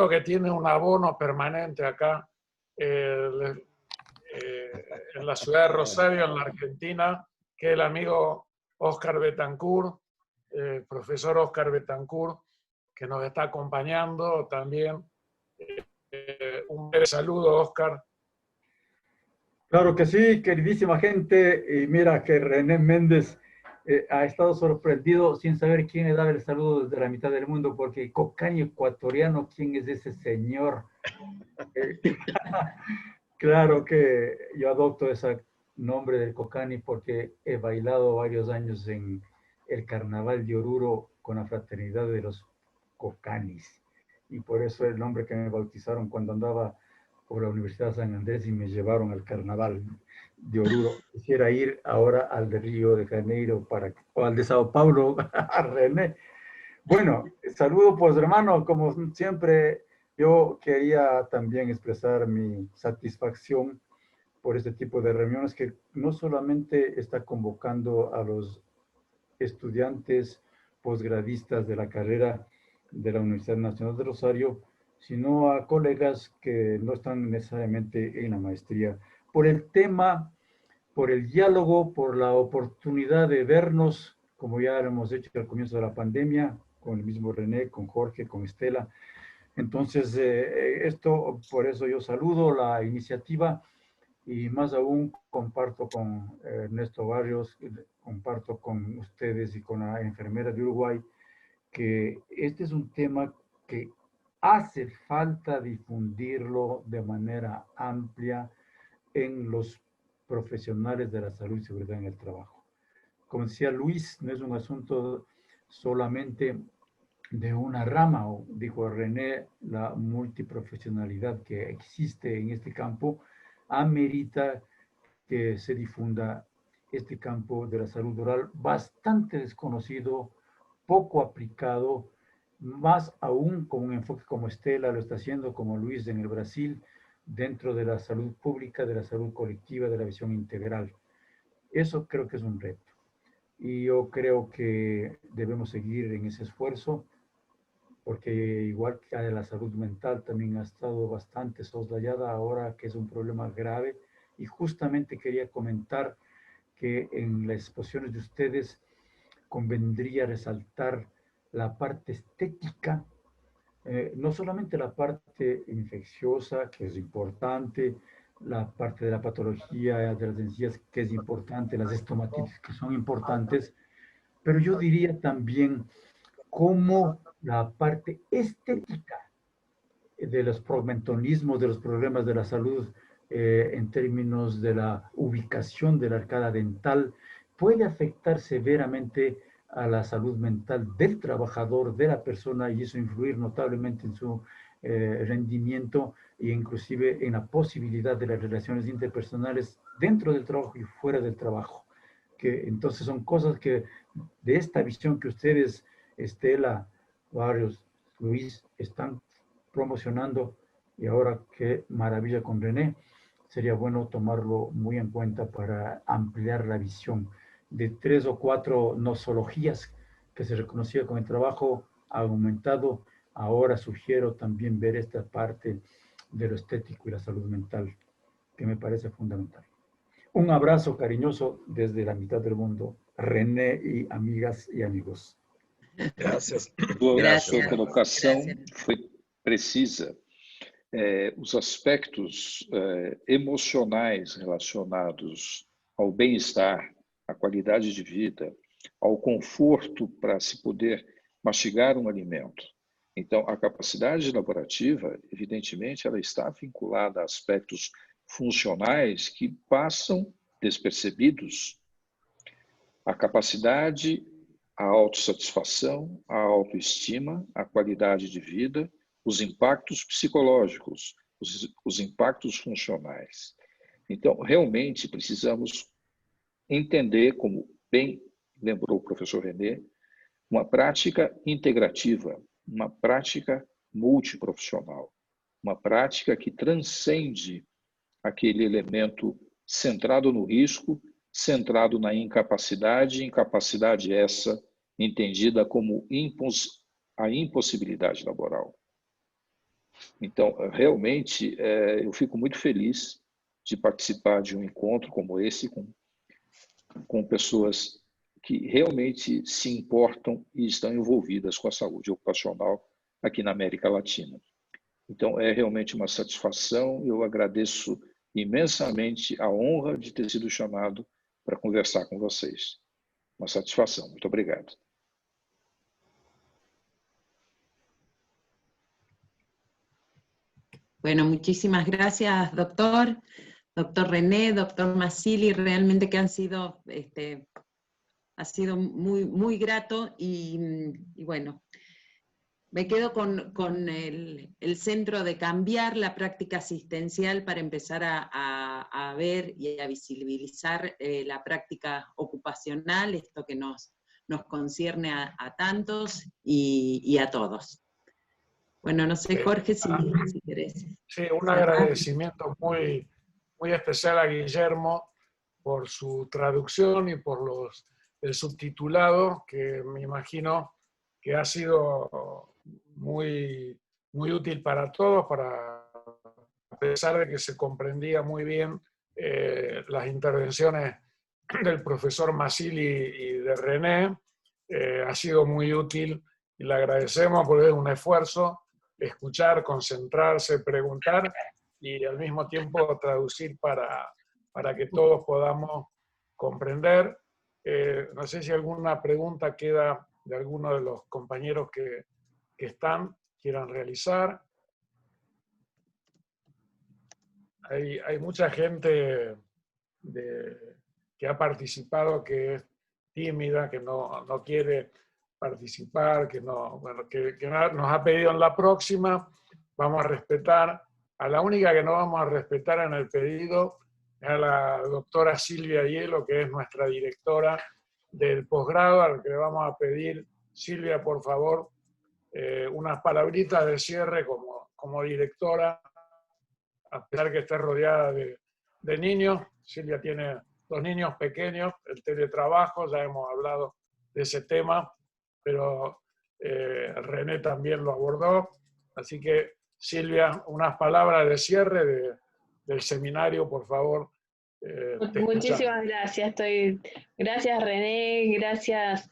que tiene un abono permanente acá en la ciudad de Rosario, en la Argentina, que es el amigo Oscar Betancourt, profesor Oscar Betancourt, que nos está acompañando también. Un breve saludo, Oscar. Claro que sí, queridísima gente. Y mira que René Méndez ha estado sorprendido sin saber quién le daba el saludo desde la mitad del mundo, porque Cocani ecuatoriano, ¿quién es ese señor? Claro que yo adopto ese nombre del Cocani porque he bailado varios años en el Carnaval de Oruro con la fraternidad de los Cocanis. Y por eso el nombre que me bautizaron cuando andaba por la Universidad de San Andrés y me llevaron al Carnaval de Oruro. Quisiera ir ahora al de Río de Janeiro o al de Sao Paulo, a René. Bueno, saludo pues hermano, como siempre, yo quería también expresar mi satisfacción por este tipo de reuniones que no solamente está convocando a los estudiantes posgradistas de la carrera de la Universidad Nacional de Rosario, sino a colegas que no están necesariamente en la maestría, por el tema, por el diálogo, por la oportunidad de vernos, como ya lo hemos hecho al comienzo de la pandemia, con el mismo René, con Jorge, con Estela. Entonces, por eso yo saludo la iniciativa, y más aún comparto con Ernesto Barrios, comparto con ustedes y con la enfermera de Uruguay, que este es un tema que hace falta difundirlo de manera amplia en los profesionales de la salud y seguridad en el trabajo. Como decía Luis, no es un asunto solamente de una rama, o dijo René, la multiprofesionalidad que existe en este campo amerita que se difunda este campo de la salud oral, bastante desconocido, poco aplicado, más aún con un enfoque como Estela lo está haciendo, como Luis en el Brasil, dentro de la salud pública, de la salud colectiva, de la visión integral. Eso creo que es un reto. Y yo creo que debemos seguir en ese esfuerzo, porque igual que la salud mental también ha estado bastante soslayada ahora, que es un problema grave. Y justamente quería comentar que en las exposiciones de ustedes convendría resaltar la parte estética, no solamente la parte infecciosa, que es importante, la parte de la patología de las encías, que es importante, las estomatitis, que son importantes, pero yo diría también cómo la parte estética de los promentonismos, de los problemas de la salud, en términos de la ubicación de la arcada dental, puede afectar severamente a la salud mental del trabajador, de la persona, y eso influir notablemente en su rendimiento e inclusive en la posibilidad de las relaciones interpersonales dentro del trabajo y fuera del trabajo. Que entonces son cosas que de esta visión que ustedes, Estela, Barrios, Luis, están promocionando, y ahora qué maravilla con René, sería bueno tomarlo muy en cuenta para ampliar la visión de 3 o 4 nosologías que se reconocía con el trabajo ha aumentado. Ahora sugiero también ver esta parte de lo estético y la salud mental, que me parece fundamental. Un abrazo cariñoso desde la mitad del mundo, René y amigas y amigos. Gracias. Sua colocação foi precisa. Os aspectos emocionais relacionados ao bem-estar, à qualidade de vida, ao conforto para se poder mastigar um alimento. Então, a capacidade laborativa, evidentemente, ela está vinculada a aspectos funcionais que passam despercebidos. A capacidade, a autossatisfação, a autoestima, a qualidade de vida, os impactos psicológicos, os impactos funcionais. Então, realmente, precisamos entender, como bem lembrou o professor René, uma prática integrativa, uma prática multiprofissional, uma prática que transcende aquele elemento centrado no risco, centrado na incapacidade, incapacidade essa entendida como a impossibilidade laboral. Então, realmente, eu fico muito feliz de participar de um encontro como esse, com pessoas que realmente se importam e estão envolvidas com a saúde ocupacional aqui na América Latina. Então, é realmente uma satisfação. Eu agradeço imensamente a honra de ter sido chamado para conversar com vocês. Uma satisfação. Muito obrigado. Bueno, muchísimas gracias, doctor René, doctor Massili, realmente que ha sido muy, muy grato y bueno, me quedo con el centro de cambiar la práctica asistencial para empezar a ver y a visibilizar la práctica ocupacional, esto que nos concierne a tantos y a todos. Bueno, no sé, Jorge, si querés. Sí, un agradecimiento muy, muy especial a Guillermo por su traducción y por el subtitulado, que me imagino que ha sido muy, muy útil para todos, a pesar de que se comprendía muy bien las intervenciones del profesor Massili y de René, ha sido muy útil y le agradecemos porque es un esfuerzo escuchar, concentrarse, preguntar y al mismo tiempo traducir para que todos podamos comprender. No sé si alguna pregunta queda de alguno de los compañeros que quieran realizar. Hay mucha gente que ha participado que es tímida, que no quiere participar, que nos ha pedido en la próxima. Vamos a respetar. A la única que no vamos a respetar en el pedido es a la doctora Silvia Hielo, que es nuestra directora del posgrado, a la que le vamos a pedir, Silvia, por favor, unas palabritas de cierre como directora, a pesar que esté rodeada de niños. Silvia tiene 2 niños pequeños, el teletrabajo, ya hemos hablado de ese tema, pero René también lo abordó. Así que, Silvia, unas palabras de cierre del seminario, por favor. Muchísimas gracias. Gracias, René, gracias,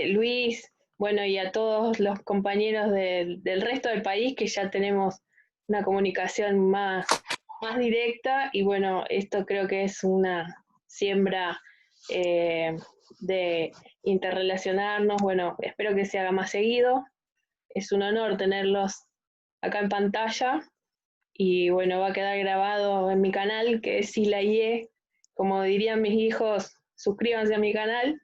Luis, bueno, y a todos los compañeros del resto del país, que ya tenemos una comunicación más directa, y bueno, esto creo que es una siembra de interrelacionarnos. Bueno, espero que se haga más seguido. Es un honor tenerlos acá en pantalla. Y bueno, va a quedar grabado en mi canal, que es Silaye. Como dirían mis hijos, suscríbanse a mi canal.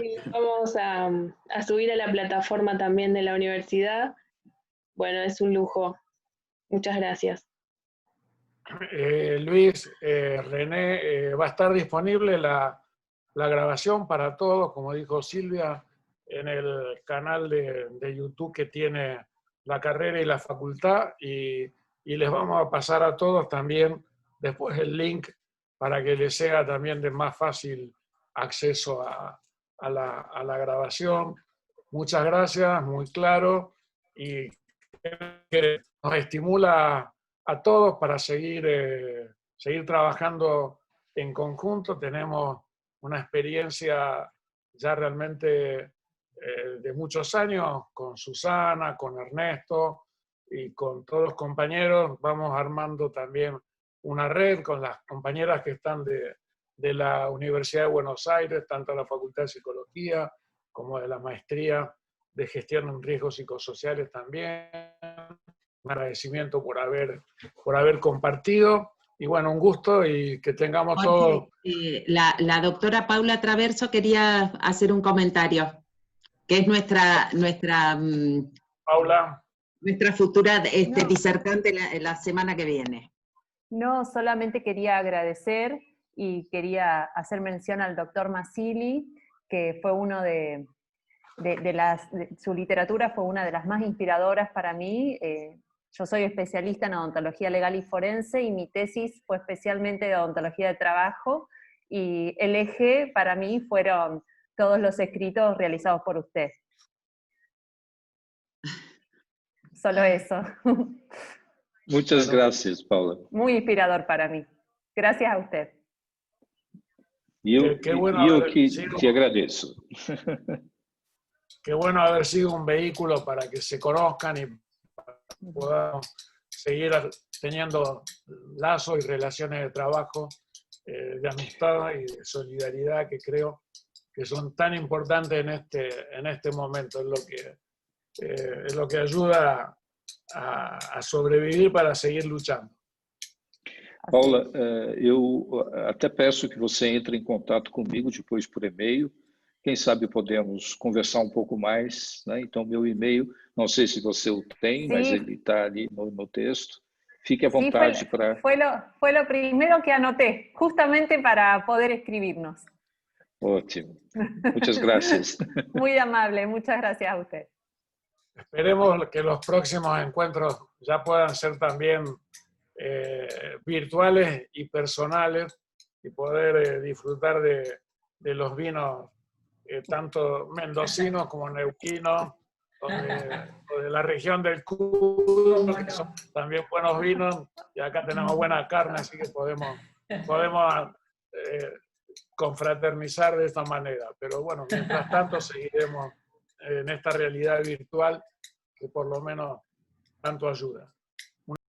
Y vamos a subir a la plataforma también de la universidad. Bueno, es un lujo. Muchas gracias. Luis, René, va a estar disponible la grabación para todos, como dijo Silvia, en el canal de YouTube que tiene la carrera y la facultad, y les vamos a pasar a todos también después el link para que les sea también de más fácil acceso a la grabación. Muchas gracias, muy claro, y que nos estimula a todos para seguir trabajando en conjunto. Tenemos una experiencia ya realmente de muchos años con Susana, con Ernesto y con todos los compañeros. Vamos armando también una red con las compañeras que están de la Universidad de Buenos Aires, tanto de la Facultad de Psicología como de la Maestría de Gestión en Riesgos Psicosociales también. Un agradecimiento por haber compartido, y bueno, un gusto y que tengamos todo. La doctora Paula Traverso quería hacer un comentario, que es nuestra Paula. Nuestra futura disertante la semana que viene. No, solamente quería agradecer y quería hacer mención al doctor Massili, que fue uno su literatura fue una de las más inspiradoras para mí. Yo soy especialista en odontología legal y forense, y mi tesis fue especialmente de odontología de trabajo, y el eje para mí fueron todos los escritos realizados por usted. Solo eso. Muchas gracias, Paula. Muy inspirador para mí. Gracias a usted. Yo que agradezco. Qué bueno haber sido un vehículo para que se conozcan y podamos seguir teniendo lazos y relaciones de trabajo, de amistad y de solidaridad, que creo que son tan importantes en este momento. Es lo que ayuda a sobrevivir para seguir luchando. Paula, eu até peço que você entre em contato comigo depois por e-mail. Quem sabe podemos conversar um pouco mais, né? Então, meu e-mail, não sei se você o tem, mas ele está ali no texto. Fique à vontade para... Foi lo primero que anoté, justamente para poder escribirnos. Ótimo. Muchas gracias. Muy amable, muchas gracias a usted. Esperemos que los próximos encuentros ya puedan ser también virtuales y personales, y poder disfrutar de los vinos tanto mendocinos como neuquinos, o de la región del Cuyo, que son también buenos vinos, y acá tenemos buena carne, así que podemos confraternizar de esta manera. Pero bueno, mientras tanto seguiremos en esta realidad virtual que por lo menos tanto ayuda.